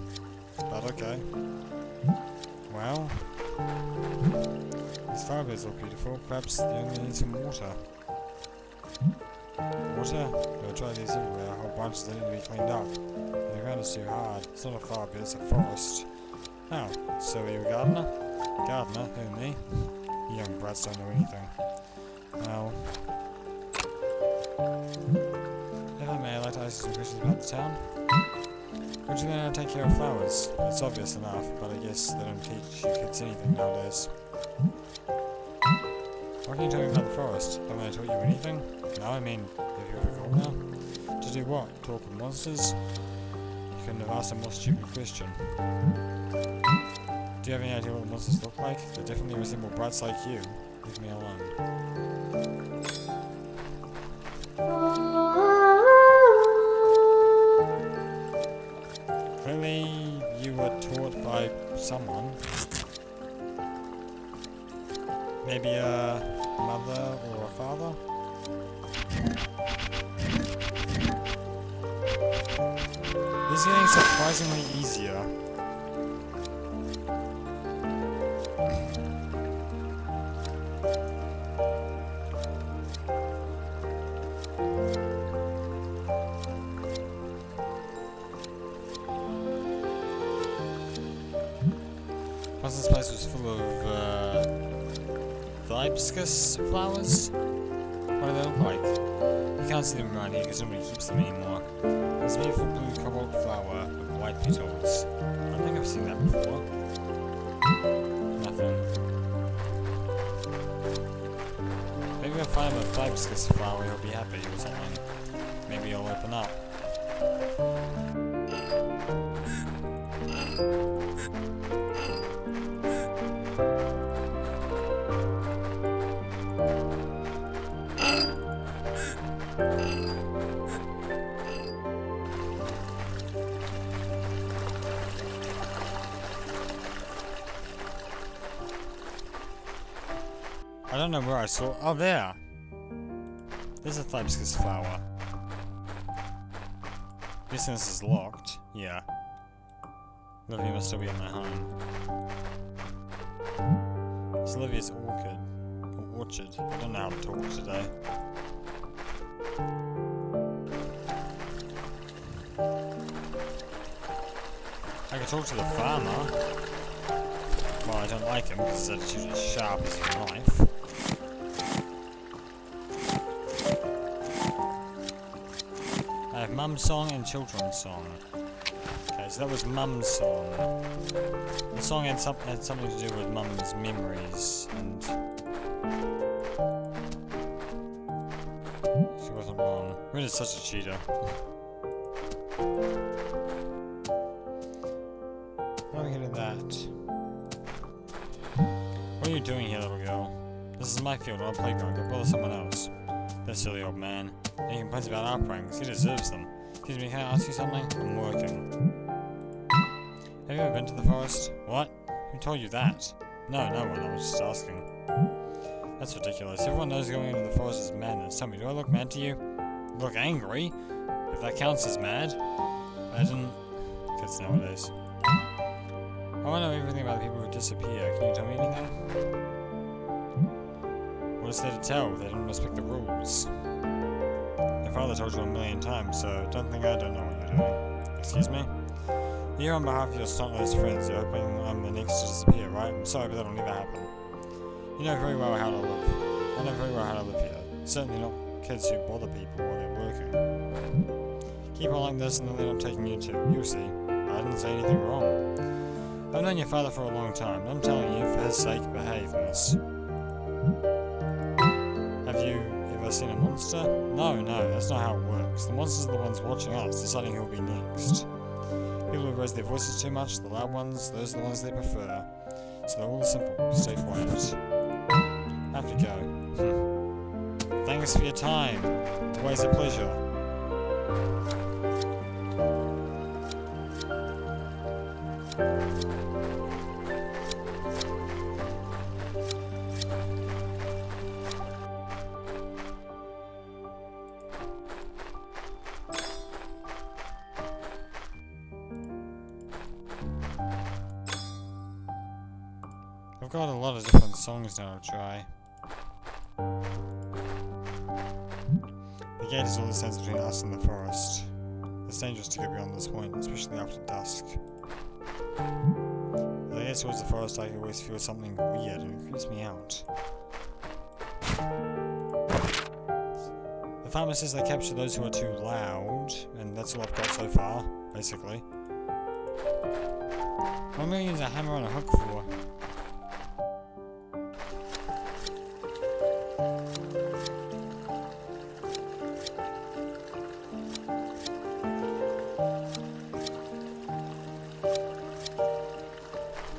But okay. Well, these flowers look beautiful. Perhaps they only need some water. Water? We'll try these everywhere. Whole bunches that need to be cleaned up. The ground is too hard. It's not a flower bed, it's a forest. Oh, so are you a gardener? Gardener? Who, me? You young brats don't know anything. Well... If I may, I'd like to ask you some questions about the town. Would you learn how to take care of flowers? It's obvious enough, but I guess they don't teach you kids anything nowadays. What can you tell me about the forest? Haven't I taught you anything? No, I mean, have you ever called now? To do what? Talk with monsters? You couldn't have asked a more stupid question. Do you have any idea what the monsters look like? They definitely resemble brats like you. Leave me alone. Clearly, you were taught by someone. Maybe a mother or a father? This is getting surprisingly easier. Plus this place was full of hibiscus flowers? What do they look like? You can't see them around here because nobody keeps them anymore. There's a beautiful blue cobalt flower with white petals. I don't think I've seen that before. Nothing. Maybe I'll find him a hibiscus flower, he'll be happy or something. Maybe he'll it'll open up. I don't know where I saw. Oh, there! There's a hibiscus flower. Guessing this is locked. Yeah. Olivia must still be in their home. It's Olivia's orchid. Or orchard. I don't know how to talk today. I could talk to the farmer. Well, I don't like him because his attitude is sharp as a knife. I have Mum's song and children's song. Okay, so that was Mum's song. The song had something to do with Mum's memories, and she wasn't wrong. Red is such a cheater. How do we get at that? What are you doing here, little girl? This is my field, not a playground. Go bother someone else. That silly old man. And he complains about our pranks. He deserves them. Excuse me, can I ask you something? I'm working. Have you ever been to the forest? What? Who told you that? No, no one. I was just asking. That's ridiculous. Everyone knows going into the forest is madness. Tell me, do I look mad to you? Look angry? If that counts as mad. I didn't... Kids nowadays. I want to know everything about the people who disappear. Can you tell me anything? What is there to tell? They didn't respect the rules. Your father told you 1,000,000 times, so don't think I don't know what you're doing. Excuse me? You're here on behalf of your snot-nosed friends. You're hoping I'm the next to disappear, right? I'm sorry, but that'll never happen. You know very well how to live. I know very well how to live here. Certainly not kids who bother people while they're working. Keep on like this and then I'm taking you too. You'll see. I didn't say anything wrong. I've known your father for a long time. I'm telling you, for his sake, behave, miss. Have you ever seen a monster? No, that's not how it works. The monsters are the ones watching us, deciding who will be next. People who raise their voices too much, the loud ones, those are the ones they prefer. So they're all simple. Stay quiet. I have to go. Thanks for your time. Always a pleasure. I've got a lot of different songs now to try. The gate is all the sense between us and the forest. It's dangerous to go beyond this point, especially after dusk. As I get towards the forest, I always feel something weird and it creeps me out. The farmer says they capture those who are too loud, and that's all I've got so far, basically. What am I going to use a hammer and a hook for?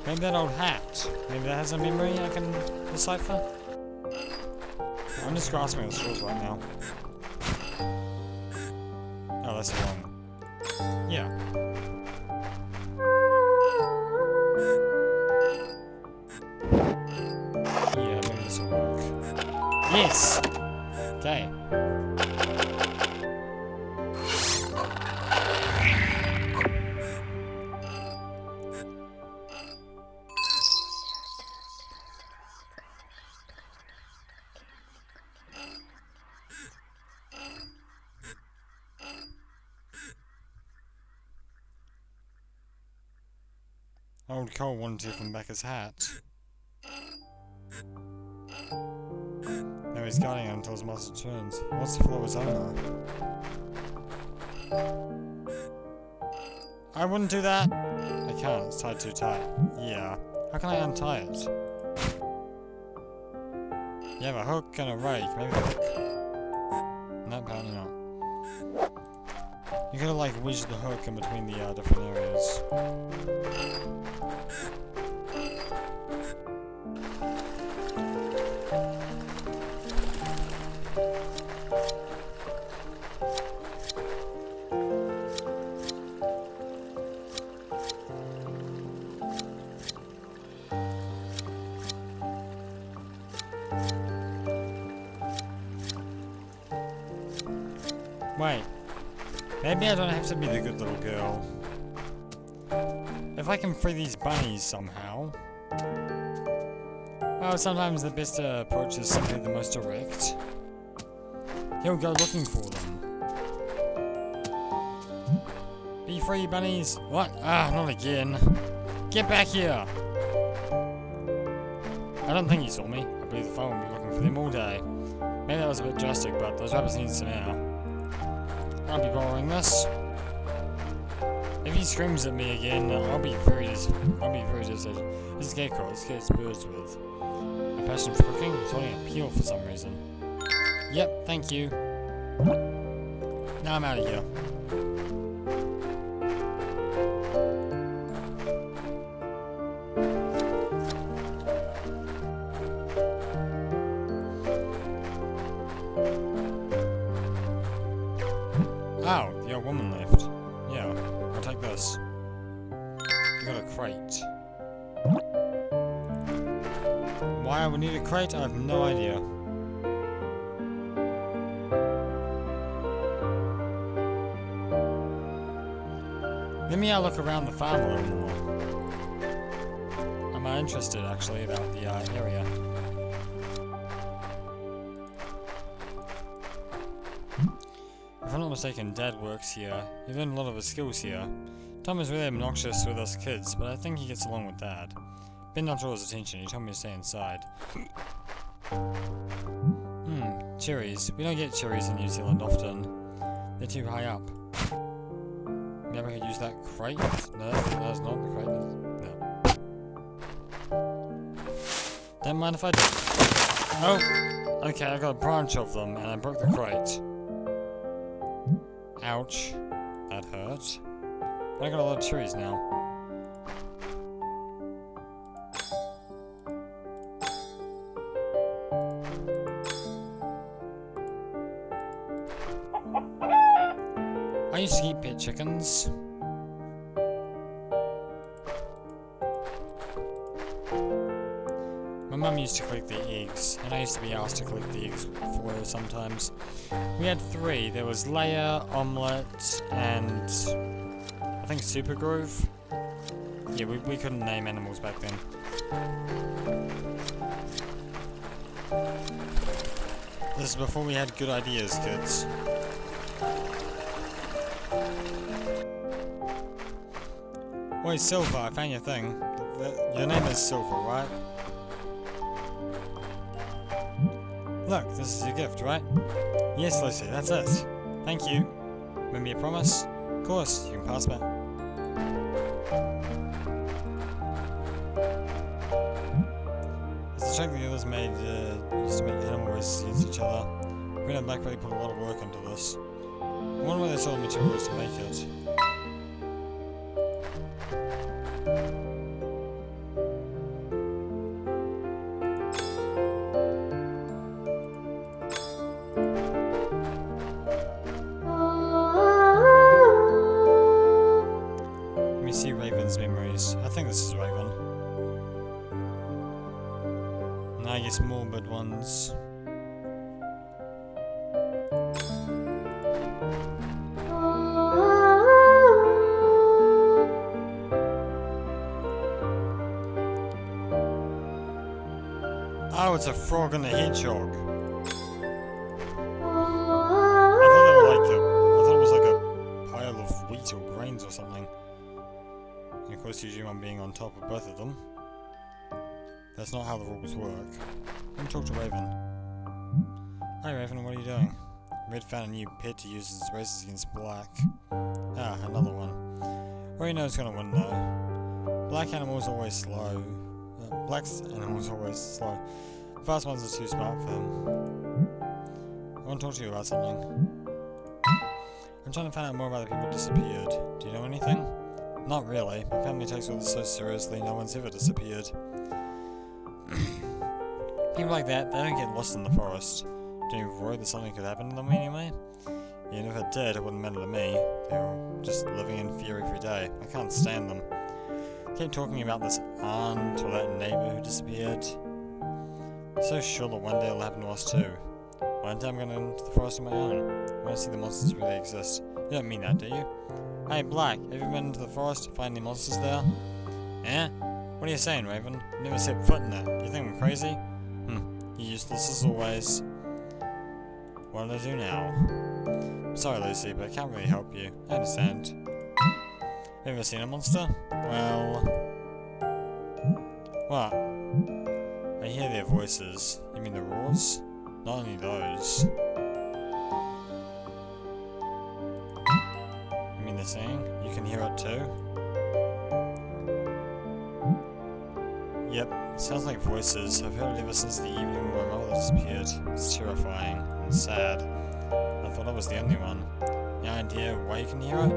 Maybe that old hat. Maybe that has a memory I can decipher? I'm just grasping at straws right now. Oh, that's wrong. Yeah. Yeah, maybe this will work. Yes! Okay. Old Cole wanted to give him back his hat. Now he's guarding it until his master returns. He wants to follow his owner. I wouldn't do that! I can't, it's tied too tight. Yeah. How can I untie it? You have a hook and a rake. Maybe the hook. No, apparently not. You gotta like wedge the hook in between the different areas. Wait, maybe I don't have to be the good little girl. If I can free these bunnies somehow. Well, sometimes the best approach is simply the most direct. He'll go looking for them. Be free, bunnies! What? Ah, not again. Get back here! I don't think he saw me. I believe the phone will be looking for them all day. Maybe that was a bit drastic, but those rabbits need some air. I'll be borrowing this. If he screams at me again, I'll be very disappointed. This is gecko, this gets birds with. A passion for cooking? It's holding a peel for some reason. Yep, thank you. Now I'm out of here. Oh, the old woman left. Yeah, I'll take this. You got a crate. Why I would need a crate, I have no idea. Let me look around the farm a little more. I'm interested, actually, about the area. If I'm not mistaken, Dad works here. He learned a lot of his skills here. Tom is really obnoxious with us kids, but I think he gets along with Dad. Ben not draw his attention, he told me to stay inside. Cherries. We don't get cherries in New Zealand often. They're too high up. Maybe I could use that crate? No, that's not the crate. No. Don't mind if I do. Oh! Okay, I got a branch of them, and I broke the crate. Ouch. That hurt. But I got a lot of cherries now. I used to keep pet chickens. My mum used to collect the eggs, and I used to be asked to collect the eggs for her sometimes. We had 3. There was Leia, Omelette, and I think Super Groove. Yeah, we couldn't name animals back then. This is before we had good ideas, kids. Oi, Silver, I found your thing. Your name is Silver, right? Look, this is your gift, right? Yes, Lucy, that's it. Thank you. Remember your promise? Of course, you can pass back. It's the trick the others made used to make animal races against each other. Green and Black really put a lot of work into this. I wonder where they saw the materials to make it. See Raven's memories. I think this is Raven. And I guess morbid ones. Oh, it's a frog and a hedgehog. I thought it was like a pile of wheat or grains or something. And of course, usually I'm being on top of both of them. That's not how the rules work. Let me talk to Raven. Hi Raven, what are you doing? Red found a new pet to use as races against Black. Ah, another one. Already know it's gonna win though. Black animals always slow. Black's animals always slow. Fast ones are too smart for him. I want to talk to you about something. I'm trying to find out more about the people who disappeared. Do you know anything? Not really. My family takes all this so seriously, no one's ever disappeared. People like that, they don't get lost in the forest. Don't you worry that something could happen to them anyway? Even if it did, it wouldn't matter to me. They're just living in fear every day. I can't stand them. They keep talking about this aunt or that neighbour who disappeared. I'm so sure that one day it'll happen to us too. One day I'm going into the forest on my own. I want to see the monsters really exist. You don't mean that, do you? Hey, Black, have you been into the forest to find any monsters there? Eh? What are you saying, Raven? I've never set foot in it. You think I'm crazy? You're useless as always. What do I do now? Sorry, Lucy, but I can't really help you. I understand. Have you ever seen a monster? Well... What? I hear their voices. You mean the roars? Not only those. You mean the singing? You can hear it too? Yep, it sounds like voices. I've heard it ever since the evening when my mother disappeared. It's terrifying and sad. I thought I was the only one. Any idea why you can hear it?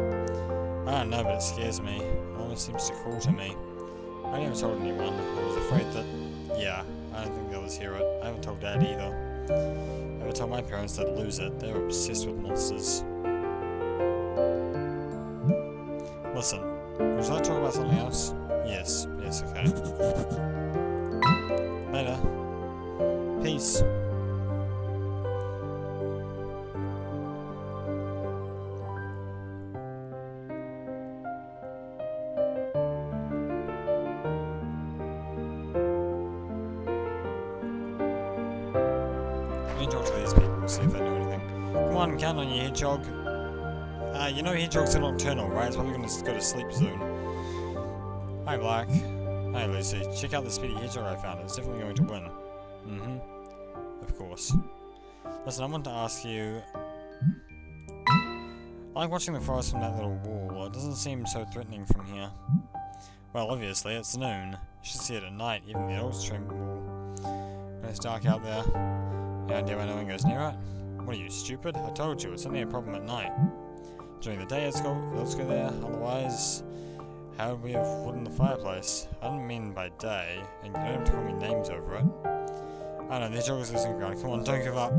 I don't know, but it scares me. It almost seems to call to me. I never told anyone. I was afraid that... Yeah, I don't think the others hear it. I haven't told Dad either. I never told my parents they'd lose it. They were obsessed with monsters. Listen, would you like to talk about something else? Yes, okay. Later. Peace. Let me talk to these people, see if they know anything. Come on, count on you, hedgehog. You know hedgehogs are nocturnal, right? It's probably gonna go to sleep soon. Hi, Black. Hi, Lucy. Check out the speedy hedgehog I found. It's definitely going to win. Of course. Listen, I want to ask you... I like watching the forest from that little wall. It doesn't seem so threatening from here. Well, obviously, it's noon. You should see it at night. Even the elves tremble when it's dark out there. Any idea why no one goes near it? What are you, stupid? I told you, it's only a problem at night. During the day, let's go there. Otherwise... How would we have wood in the fireplace? I didn't mean by day, and you don't have to call me names over it. I know, the hedgehog is losing ground. Come on, don't give up.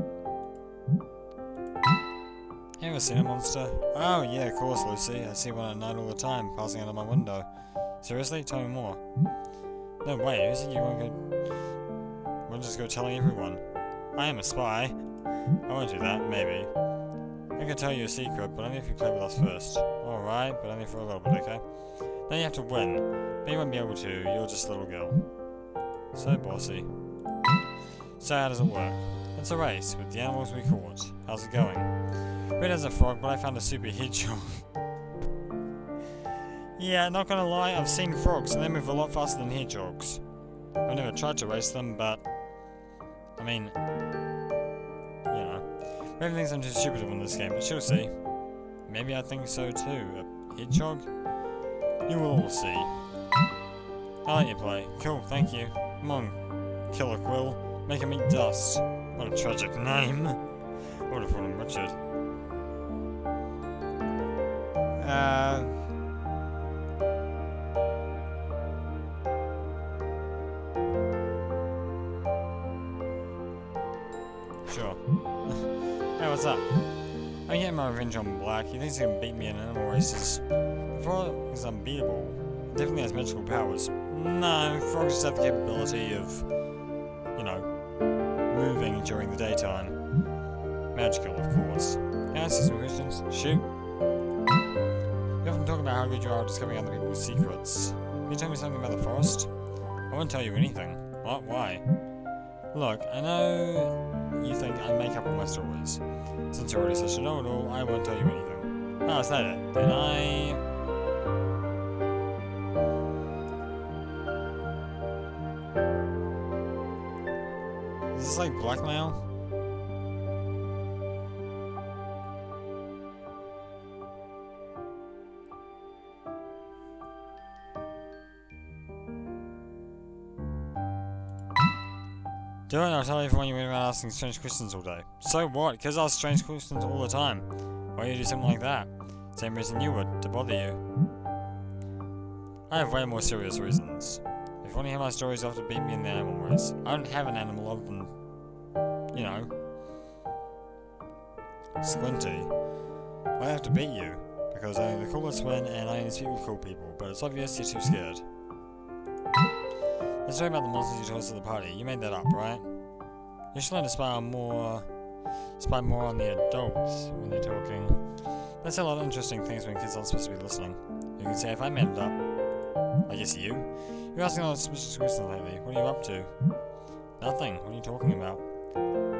You ever seen a monster? Oh, yeah, of course, Lucy. I see one at night all the time, passing under my window. Seriously? Tell me more. No way, who said you won't just go telling everyone? I am a spy. I won't do that, maybe. I can tell you a secret, but only if you play with us first. Alright, but only for a little bit, okay? Then you have to win, but you won't be able to, you're just a little girl. So bossy. So how does it work? It's a race, with the animals we caught. How's it going? Red has a frog, but I found a super hedgehog. Yeah, not gonna lie, I've seen frogs, and they move a lot faster than hedgehogs. I've never tried to race them, but... I mean... You know. Maybe thinks I'm too stupid to win this game, but she'll see. Maybe I think so too. A hedgehog? You will all see. I'll let you play. Cool, thank you. Come on, Killer Quill. Make him eat dust. What a tragic name. I would have called him Richard. Sure. Hey, what's up? I'm getting my revenge on Black. He thinks he can beat me in animal races. The frog is unbeatable. It definitely has magical powers. No, frogs just have the capability of, you know, moving during the daytime. Magical, of course. Can I ask you some questions? Shoot. You often talk about how good you are at discovering other people's secrets. Can you tell me something about the forest? I won't tell you anything. What? Why? Look, I know you think I make up all my stories. Since you're already such a know-it-all, I won't tell you anything. Oh, is that it? Then Is this like blackmail? Don't I'll tell everyone you went around asking strange questions all day. So what? Kids ask strange questions all the time. Why you do something like that? Same reason you would, to bother you. I have way more serious reasons. If you want to hear my stories, you'll have to beat me in the animal race. I don't have an animal other than, you know, Squinty. I have to beat you, because only the coolest win and I only speak with cool people, but it's obvious you're too scared. Let's talk about the monsters you told us at the party. You made that up, right? You should learn to spy more on the adults when they're talking. They say a lot of interesting things when kids aren't supposed to be listening. You can say if I made it up. I guess you? You're asking a lot of suspicious questions lately. What are you up to? Nothing. What are you talking about?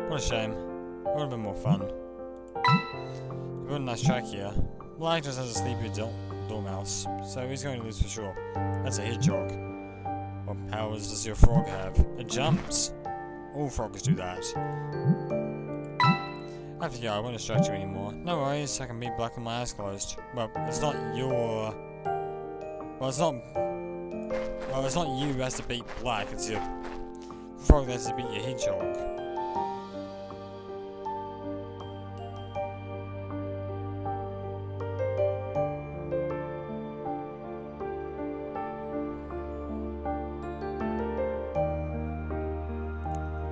What a shame. It would have been more fun. You built a nice track here. Black just has a sleepy dormouse, so he's going to lose for sure. That's a hedgehog. What powers does your frog have? It jumps. All frogs do that. I have to go, I won't distract you anymore. No worries, I can be black with my eyes closed. Well, it's not your... Well, it's not you who has to beat black, it's your frog that has to beat your hedgehog.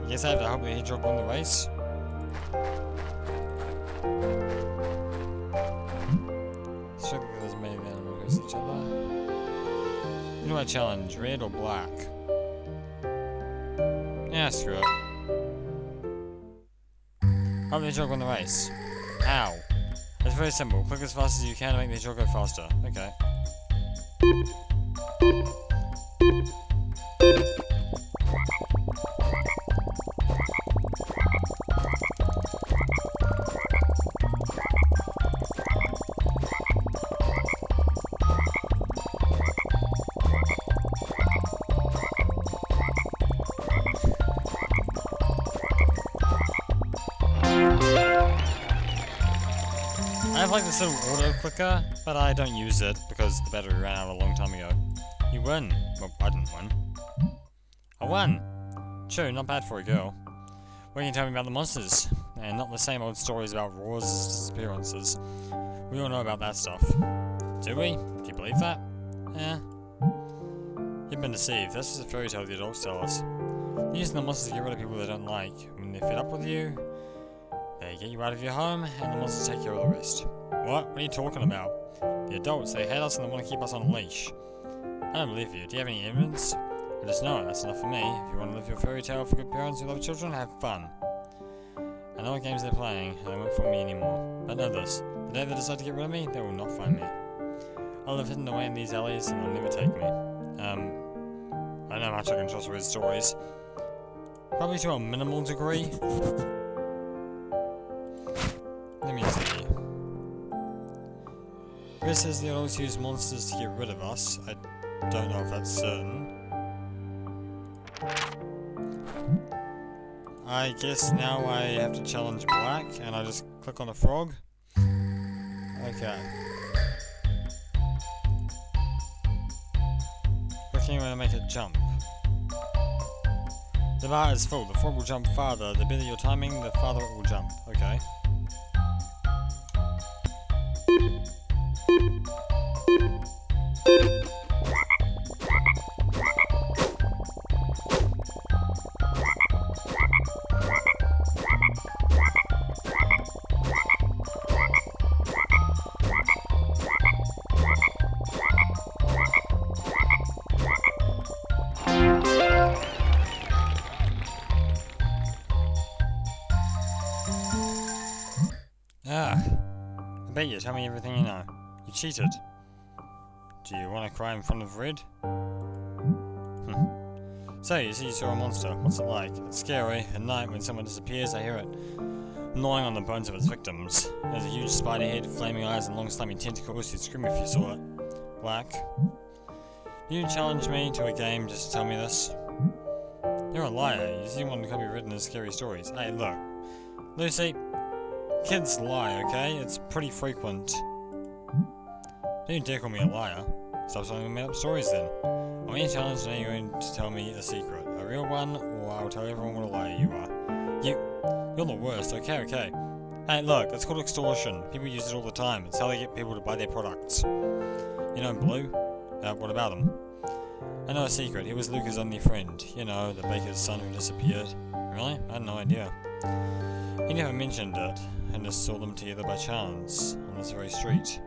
I guess I have to help the hedgehog win the race. Strictly there's many animals against each other. Who do I challenge, red or black? Yeah, screw it. Help the hedgehog win the race. How? It's very simple. Click as fast as you can to make the hedgehog go faster. Okay. I have like this little auto clicker, but I don't use it because the battery ran out a long time ago. You win. Well, I didn't win. I won! True, not bad for a girl. What can you tell me about the monsters? And not the same old stories about Roar's disappearances. We all know about that stuff. Do we? Do you believe that? Eh. You've been deceived. That's just a fairy tale the adults tell us. They're using the monsters to get rid of people they don't like. When they're fed up with you, they get you out of your home, and the monsters take care of the rest. What? What are you talking about? The adults, they hate us and they want to keep us on a leash. I don't believe you. Do you have any evidence? I just know it. That's enough for me. If you want to live your fairy tale for good parents who love children, have fun. I know what games they're playing, and they won't fool me anymore. But know this. The day they decide to get rid of me, they will not find me. I'll live hidden away in these alleys, and they'll never take me. I don't know how much I can trust with his stories. Probably to a minimal degree. Let me see. Chris says they always use monsters to get rid of us. I don't know if that's certain. I guess now I have to challenge black, and I just click on the frog. Okay. Clicking when I make it jump. The bar is full. The frog will jump farther. The better your timing, the farther it will jump. Okay. I bet you tell me everything you know. You cheated. Do you want to cry in front of Red? So, you see you saw a monster. What's it like? It's scary. At night, when someone disappears, I hear it gnawing on the bones of its victims. It has a huge spider head, flaming eyes, and long slimy tentacles. You'd scream if you saw it. Black. You challenged me to a game just to tell me this? You're a liar. You seem one to copy written as scary stories. Hey, look. Lucy, kids lie, okay? It's pretty frequent. Don't you dare call me a liar. Stop telling me made up stories then. I'm being challenged and you're going to tell me a secret. A real one, or I'll tell everyone what a liar you are. You're the worst. Okay. Hey, look, it's called extortion. People use it all the time. It's how they get people to buy their products. You know Blue? What about him? I know a secret. He was Luca's only friend. You know, the baker's son who disappeared. Really? I had no idea. He never mentioned it, and just saw them together by chance, on this very street.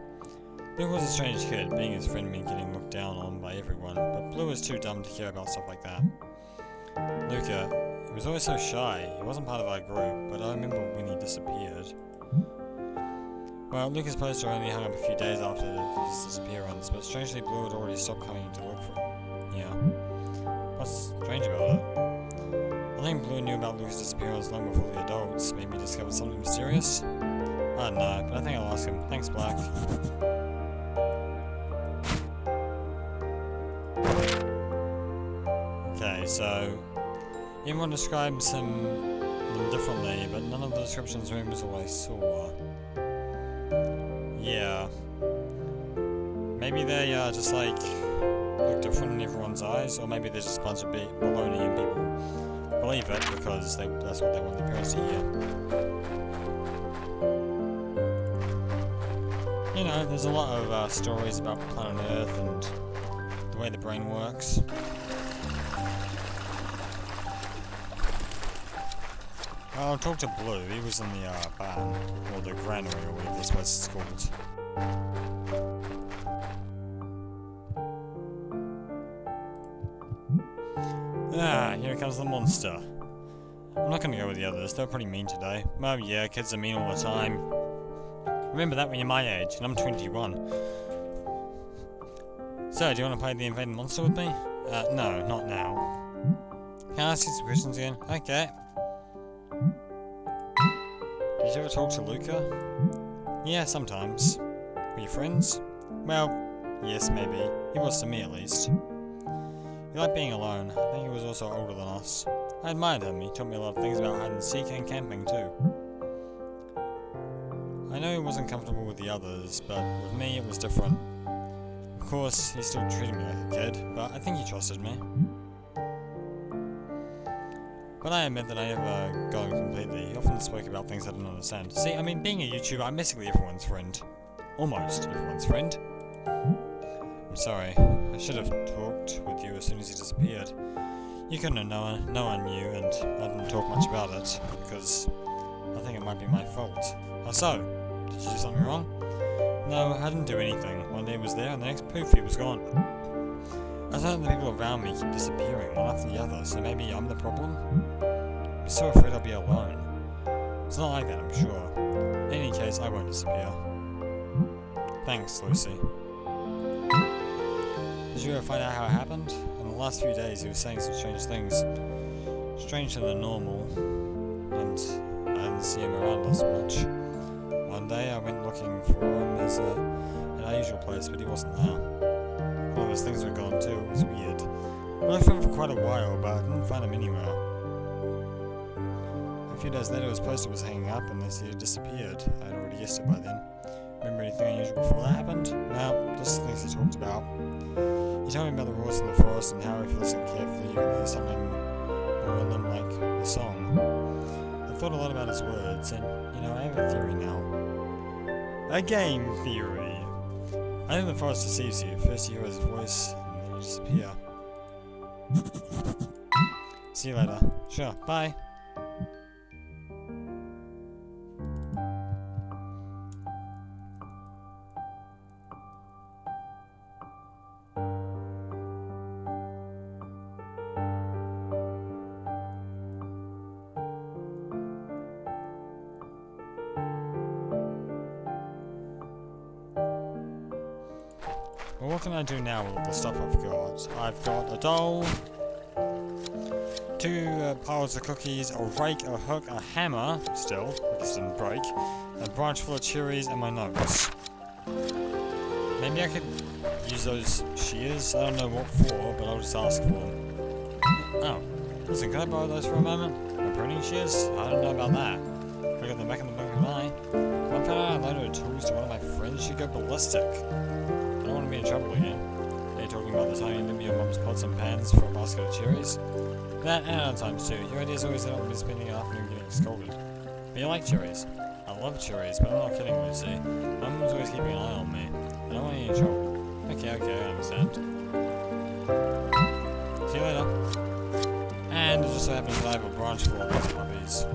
Luca was a strange kid. Being his friend meant getting looked down on by everyone, but Blue was too dumb to care about stuff like that. Luca, he was always so shy. He wasn't part of our group, but I remember when he disappeared. Well, Luca's poster only hung up a few days after his disappearance, but strangely Blue had already stopped coming to look for him. Yeah. What's strange about it? I think Blue knew about Luca's disappearance long before the adults. Maybe he discovered something mysterious? I don't know, but I think I'll ask him. Thanks, Black. Okay, so everyone describes them differently, but none of the descriptions resemble what I saw. Yeah. Maybe they just like look different in everyone's eyes, or maybe they're just a bunch of baloney and people believe it because that's what they want their parents to hear. You know, there's a lot of stories about planet Earth and the way the brain works. I'll talk to Blue. He was in the barn, or the granary, or whatever this place is called. Ah, here comes the monster. I'm not gonna go with the others. They're pretty mean today. Well, yeah, kids are mean all the time. Remember that when you're my age, and I'm 21. So, do you want to play the invading monster with me? No, not now. Can I ask you some questions again? Okay. Did you ever talk to Luca? Yeah, sometimes. Were you friends? Well, yes, maybe. He was to me, at least. He liked being alone. I think he was also older than us. I admired him. He taught me a lot of things about hide and seek and camping, too. I know he wasn't comfortable with the others, but with me it was different. Of course, he still treated me like a kid, but I think he trusted me. But I admit that I never got him completely. He often spoke about things I didn't understand. See, I mean, being a YouTuber, I'm basically everyone's friend. Almost everyone's friend. I'm sorry. I should have talked with you as soon as he disappeared. You couldn't have known. No one knew, and I didn't talk much about it, because I think it might be my fault. Oh, so? Did you do something wrong? No, I didn't do anything. One day he was there, and the next poof, he was gone. I thought the people around me keep disappearing, one after the other, so maybe I'm the problem? I'm so afraid I'll be alone. It's not like that, I'm sure. In any case, I won't disappear. Thanks, Lucy. Did you ever find out how it happened? In the last few days, he was saying some strange things. Stranger than normal, and I didn't see him around us much. One day, I went looking for him at our usual place, but he wasn't there. All of his things were gone too, it was weird. I looked for him for quite a while, but I didn't find him anywhere. A few days later his poster was hanging up and he had disappeared. I had already guessed it by then. Remember anything unusual before that happened? No, just things he talked about. He told me about the rules in the forest and how if you listen carefully you can hear something more in them like a song. I thought a lot about his words and, you know, I have a theory now. A game theory. I think the forest deceives you. First you hear his voice, and then you disappear. See you later. Sure, bye. Well, what can I do now with all the stuff I've got? I've got a doll, 2 piles of cookies, a rake, a hook, a hammer, still, which didn't break, a branch full of cherries, and my notes. Maybe I could use those shears? I don't know what for, but I'll just ask for them. Oh, listen, can I borrow those for a moment? My pruning shears? I don't know about that. If I got them back in the blink of an eye. If I found out I loaded tools to one of my friends, she'd go ballistic. I don't want to be in trouble again. Are you talking about the time you lent me your mum's pots and pans for a basket of cherries? That and other times too. Your idea's always that I'm spending an afternoon getting scolded. But you like cherries. I I love cherries, but I'm not kidding, Lucy. Mum's always keeping an eye on me. I don't want any trouble. Okay, I understand. See you later. And it just so happens that I have a branch full of these puppies.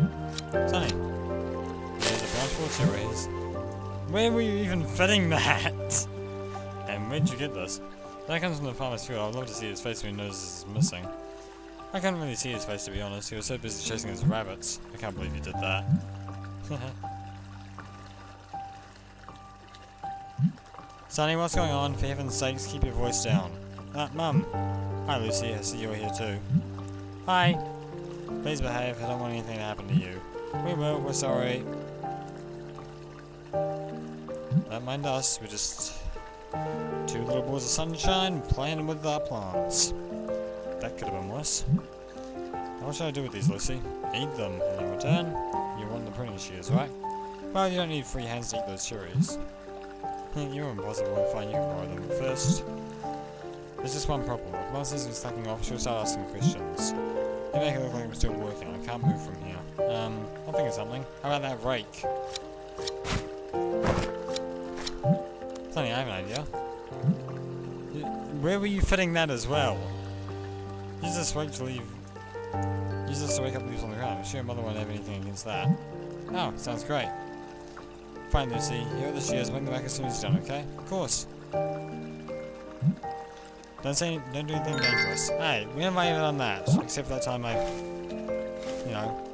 Sonny, there's a branch full of cherries. Where were you even fitting that? And where'd you get this? That comes from the farmer's field. I'd love to see his face when he notices it's missing. I can't really see his face, to be honest. He was so busy chasing his rabbits. I can't believe he did that. Sonny, what's going on? For heaven's sakes, keep your voice down. Mum. Hi, Lucy. I see you're here too. Hi. Please behave. I don't want anything to happen to you. We will. We're sorry. Don't mind us. We're just two little balls of sunshine playing with our plants. That could have been worse. What should I do with these, Lucy? Eat them, and in return, you want the pruning shears, right? Well, you don't need free hands to eat those cherries. You're impossible to find. You can borrow them first. There's just one problem. If Mum says he's slacking off, she'll start asking questions. You make it look like I'm still working. I can't move from here. I'll think of something. How about that rake? Sonny, I have an idea. Where were you fitting that as well? Use this rake to leave. Use this to wake up leaves on the ground. I'm sure your mother won't have anything against that. Oh, sounds great. Fine, Lucy. Here are the shears. Bring them back as soon as you're done, okay? Of course. Don't do anything dangerous. Hey, when have I ever done that? Except for that time I, you know.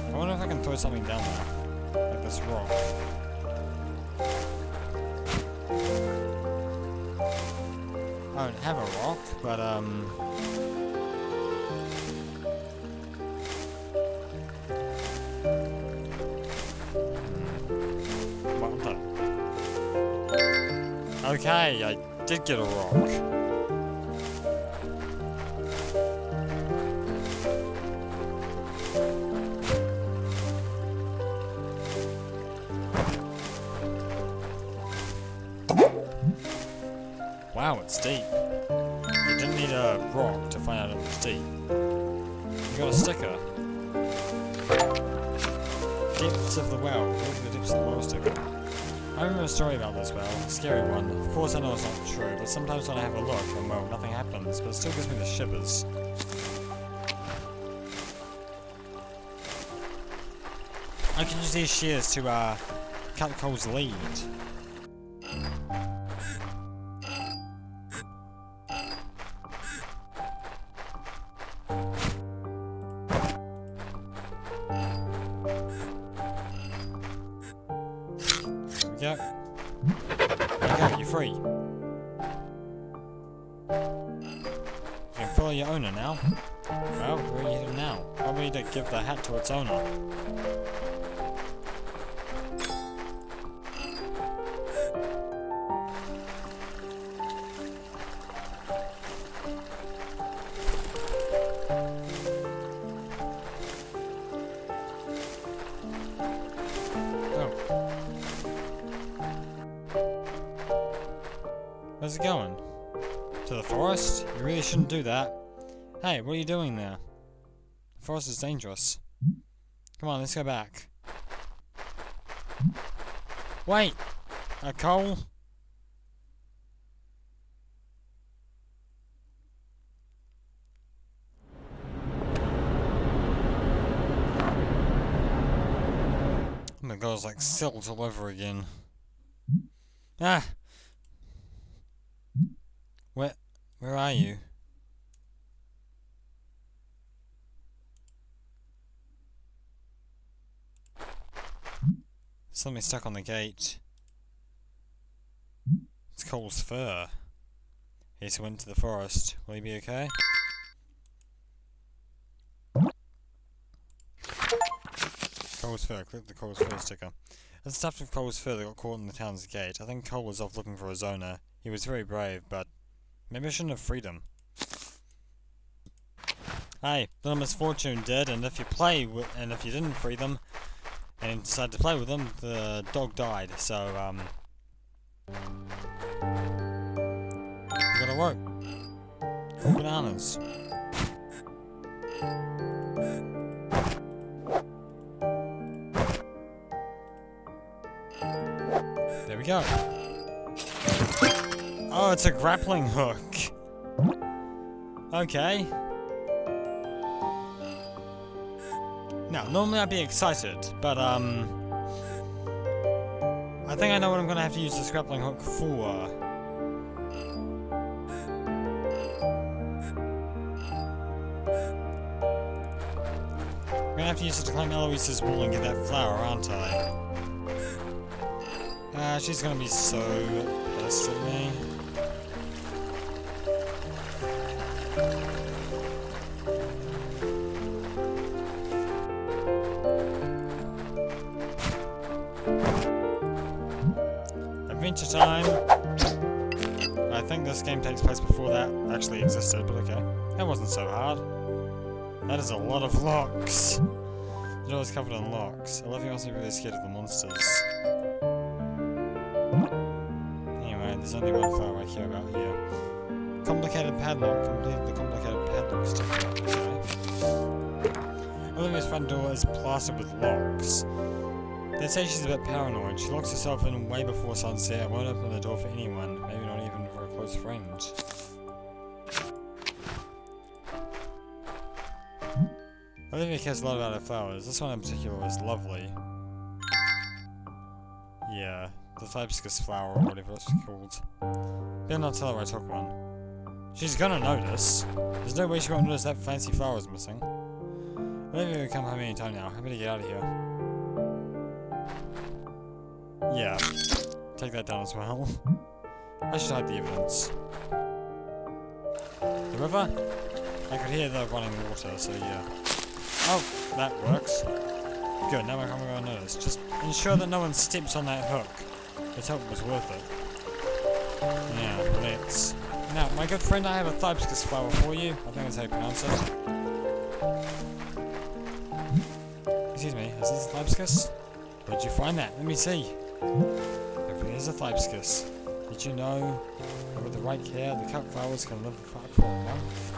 I wonder if I can throw something down there, like this rock. I don't have a rock, but okay, I did get a rock. Wow, it's deep. You didn't need a rock to find out it was deep. You got a sticker. Depths of the well. Look at the depths of the well sticker. I remember a story about this well, a scary one. Of course I know it's not true, but sometimes when I have a look, and well, nothing happens, but it still gives me the shivers. I can use these shears to, cut Cole's lead. There you go, you're free. You can follow your owner now. Well, where are you headed now? Probably to give the hat to its owner. Where's it going? To the forest? You really shouldn't do that. Hey, what are you doing there? The forest is dangerous. Come on, let's go back. Wait! Cole? Oh my god, it's like silt all over again. Ah! Where are you? Something stuck on the gate. It's Cole's fur. He just went to the forest. Will he be okay? Cole's fur. Click the Cole's fur sticker. It's stuffed with Cole's fur that got caught in the town's gate. I think Cole was off looking for his owner. He was very brave, but maybe I shouldn't have freed him. Hey, little misfortune did, and if you didn't free them, and decided to play with them, the dog died, so, we got a rope. Cool bananas. There we go. Oh, it's a grappling hook. Okay. Now, normally I'd be excited, but, I think I know what I'm gonna have to use this grappling hook for. I'm gonna have to use it to climb Eloise's wall and get that flower, aren't I? She's gonna be so pissed at me. Adventure time! I think this game takes place before that actually existed, but okay. That wasn't so hard. That is a lot of locks. The door is covered in locks. I love you must be really scared of the monsters. Anyway, there's only one flower I care about here. Complicated padlock. Complete the complicated padlock sticker. Okay. Olivia's front door is plastered with locks. They say she's a bit paranoid. She locks herself in way before sunset and won't open the door for anyone, maybe not even for a close friend. Olivia cares a lot about her flowers. This one in particular is lovely. Yeah, the hibiscus flower or whatever it's called. Better not tell her I took one. She's gonna notice. There's no way she won't notice that fancy flower is missing. Olivia will come home any time now. I better get out of here. Yeah, take that down as well. I should hide the evidence. The river? I could hear the running water, so yeah. Oh, that works. Good, now I'm gonna notice. Just ensure that no one steps on that hook. Let's hope it was worth it. Yeah, let's. Now, my good friend, I have a hibiscus flower for you. I think that's how you pronounce it. Excuse me, is this a hibiscus? Where'd you find that? Let me see. Here's a hibiscus. Did you know that with the right care, the cut flowers can live for a month?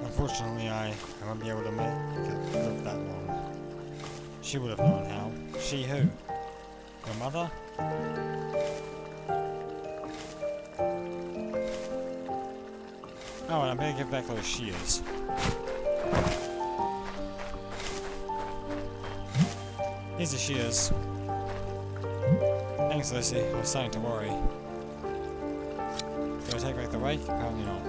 Unfortunately, I won't be able to make it live that long. She would have known how. She who? Your mother? Oh, and I better give back those shears. Here's the shears. Thanks, Lucy. I was starting to worry. Do I take back the rake? Apparently not.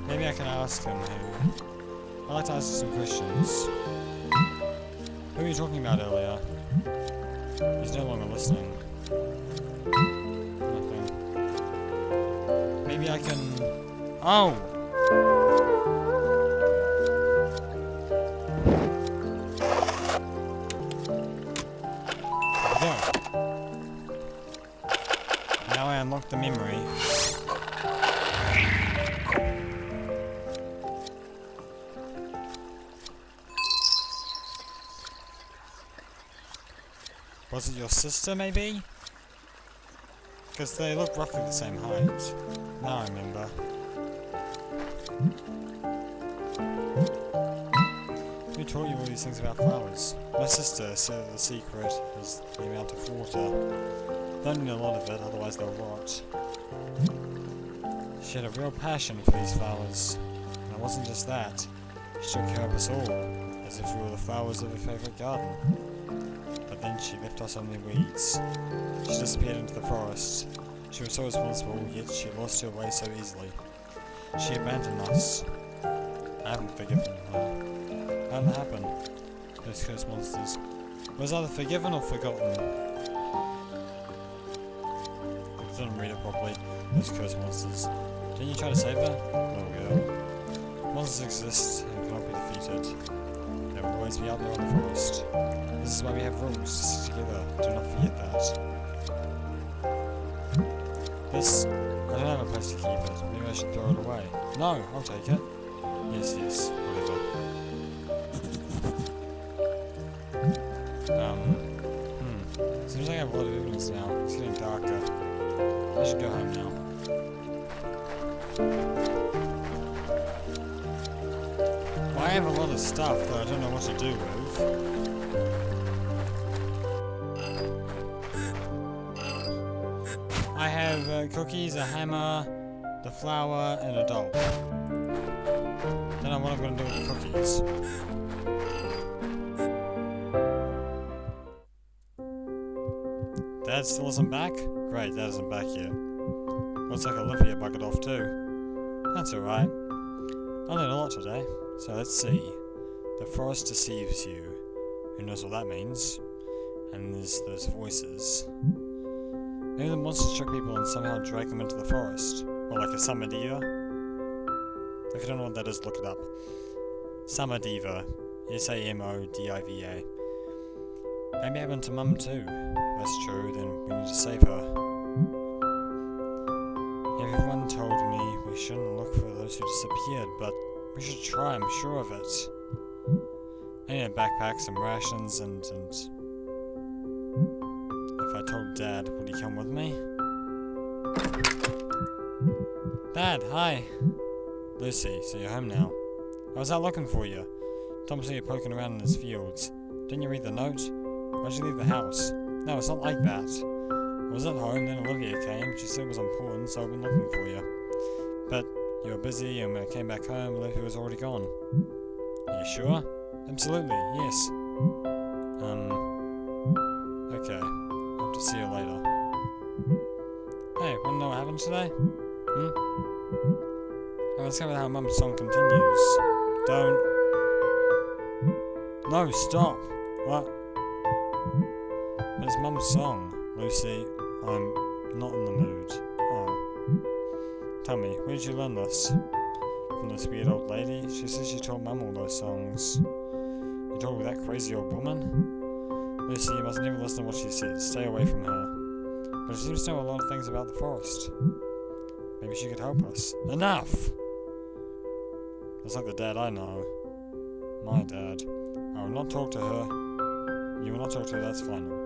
Maybe I can ask him who. I'd like to ask some questions. Who were you talking about earlier? He's no longer listening. Nothing. Maybe I can... Oh! There we go. Now I unlock the memory. Was it your sister, maybe? Because they look roughly the same height. Now I remember. Who taught you all these things about flowers? My sister said that the secret is the amount of water. Don't need a lot of it, otherwise they'll rot. She had a real passion for these flowers. And it wasn't just that. She took care of us all, as if we were the flowers of her favourite garden. But then she left us only weeds. She disappeared into the forest. She was so responsible, yet she lost her way so easily. She abandoned us. I haven't forgiven her. How did that happen? Those cursed monsters. Was either forgiven or forgotten? I didn't read it properly. Those cursed monsters. Didn't you try to save her? Little girl. Monsters exist and cannot be defeated. They There will always be out there in the forest. This is why we have rules to stick together. Do not forget that. This... I don't have a place to keep it. Maybe I should throw it away. No, I'll take it. Yes, yes, whatever. Seems like I have a lot of evidence now. It's getting darker. I should go home now. I have a lot of stuff that I don't know what to do with. I have cookies, a hammer, the flour, and a doll. Don't know what I'm going to do with the cookies. Dad still isn't back? Great, Dad isn't back yet. Looks like Olivia buggered off too. That's alright. I learned a lot today. So let's see. The forest deceives you. Who knows what that means? And there's those voices. Maybe the monsters trick people and somehow drag them into the forest. Or like a summer diva. If you don't know what that is, look it up. Summer diva. S-A-M-O-D-I-V-A. Maybe it happened to Mum too. If that's true, then we need to save her. Everyone told me we shouldn't look for those who disappeared, but we should try, I'm sure of it. I need a backpack, some rations, and... If I told Dad, would he come with me? Dad, hi! Lucy, so you're home now. I was out looking for you. Tom saw you poking around in his fields. Didn't you read the note? Why'd you leave the house? No, it's not like that. I was at home, then Olivia came. She said it was important, so I've been looking for you. But you were busy, and when I came back home, Olivia was already gone. Are you sure? Absolutely, yes. Okay. I'll have to see you later. Hey, wanna know what happened today? I discovered how Mum's song continues. Don't... No, stop! What? But it's Mum's song. Lucy, I'm not in the mood. Oh. Tell me, where did you learn this? From this weird old lady? She says she taught Mum all those songs. You told her that crazy old woman? Lucy, you must never listen to what she says. Stay away from her. But she seems to know a lot of things about the forest. Maybe she could help us. Enough! That's like the dad I know. My dad. I will not talk to her. You will not talk to her, that's final.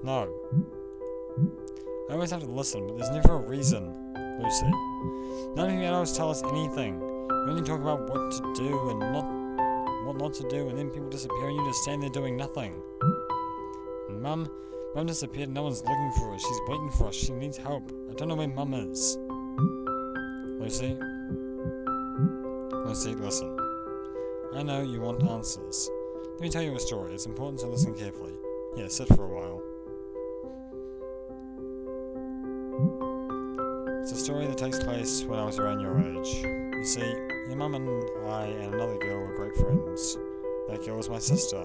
No. I always have to listen, but there's never a reason, Lucy. None of you always tell us anything. You only talk about what to do and what not to do, and then people disappear and you just stand there doing nothing. And Mum disappeared, no one's looking for her. She's waiting for us. She needs help. I don't know where Mum is. Lucy? Lucy, listen. I know you want answers. Let me tell you a story. It's important to listen carefully. Yeah, sit for a while. It's a story that takes place when I was around your age. You see, your mum and I and another girl were great friends. That girl was my sister.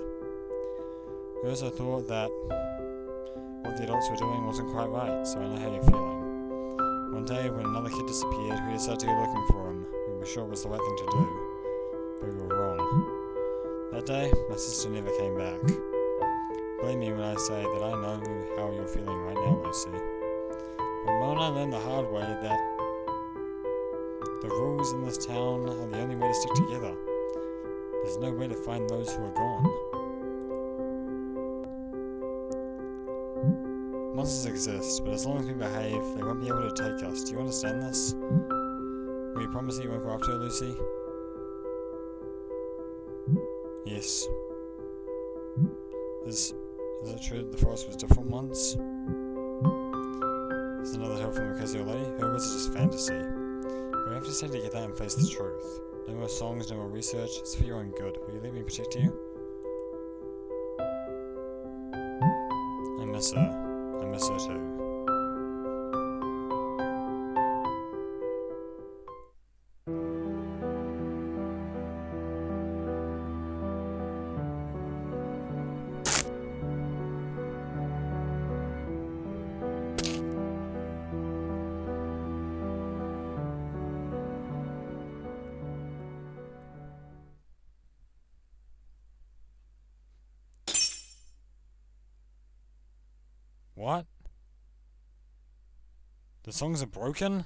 We also thought that what the adults were doing wasn't quite right, so I know how you're feeling. One day, when another kid disappeared, we decided to go looking for him. We were sure it was the right thing to do, but we were wrong. That day, my sister never came back. Believe me when I say that I know how you're feeling right now, Lucy. But Mom and I learned the hard way that the rules in this town are the only way to stick together. There's no way to find those who are gone. Monsters exist, but as long as we behave, they won't be able to take us. Do you understand this? Will you promise that you won't go after her, Lucy? Yes. Is it true that the forest was different once? There's another tale from the crazy old lady? Or was it just fantasy? But we have to stay together and face the truth. No more songs, no more research. It's for your own good. Will you let me protect you? I miss her. I miss her too. What? The songs are broken?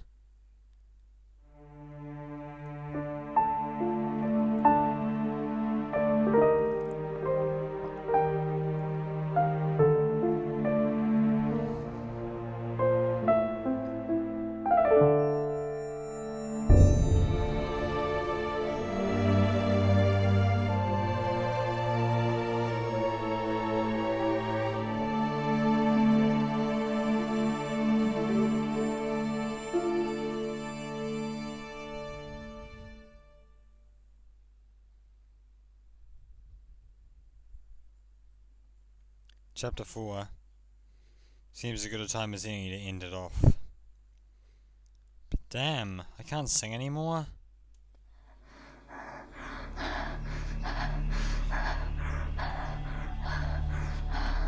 Chapter 4. Seems as good a time as any to end it off. But damn, I can't sing anymore.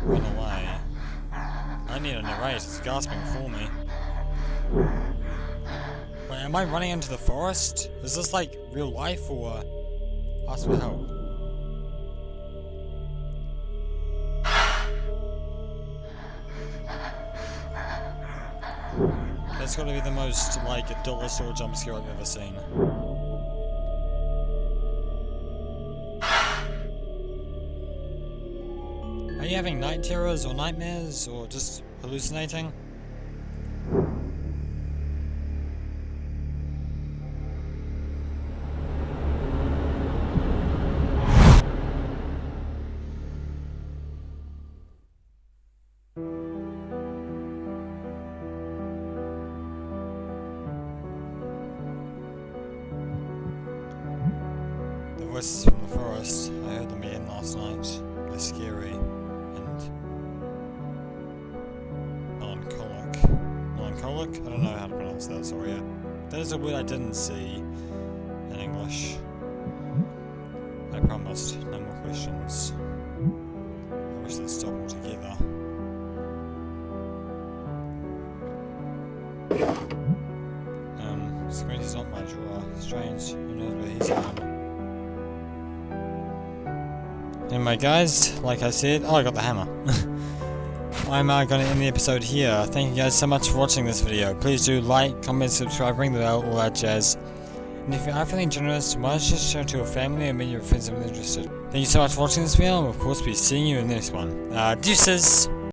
Run away. I need a narrate, it's gasping for me. Wait, am I running into the forest? Is this like real life or ask for help? That's gotta be the most, like, dinosaur jump scare I've ever seen. Are you having night terrors or nightmares or just hallucinating? Voices from the forest. I heard them again last night. They're scary and melancholic. Melancholic? I don't know how to pronounce that, sorry. That is a word I didn't see in English. I promised. No more questions. I wish they'd stop altogether. Squinty's not my drawer. Strange. Who knows where he's gone? Anyway guys, like I said, oh I got the hammer. I'm gonna end the episode here. Thank you guys so much for watching this video. Please do like, comment, subscribe, ring the bell, all that jazz. And if you are feeling generous, why don't you just share it to your family or many of your friends if you're interested. Thank you so much for watching this video, and of course we'll be seeing you in the next one. Deuces!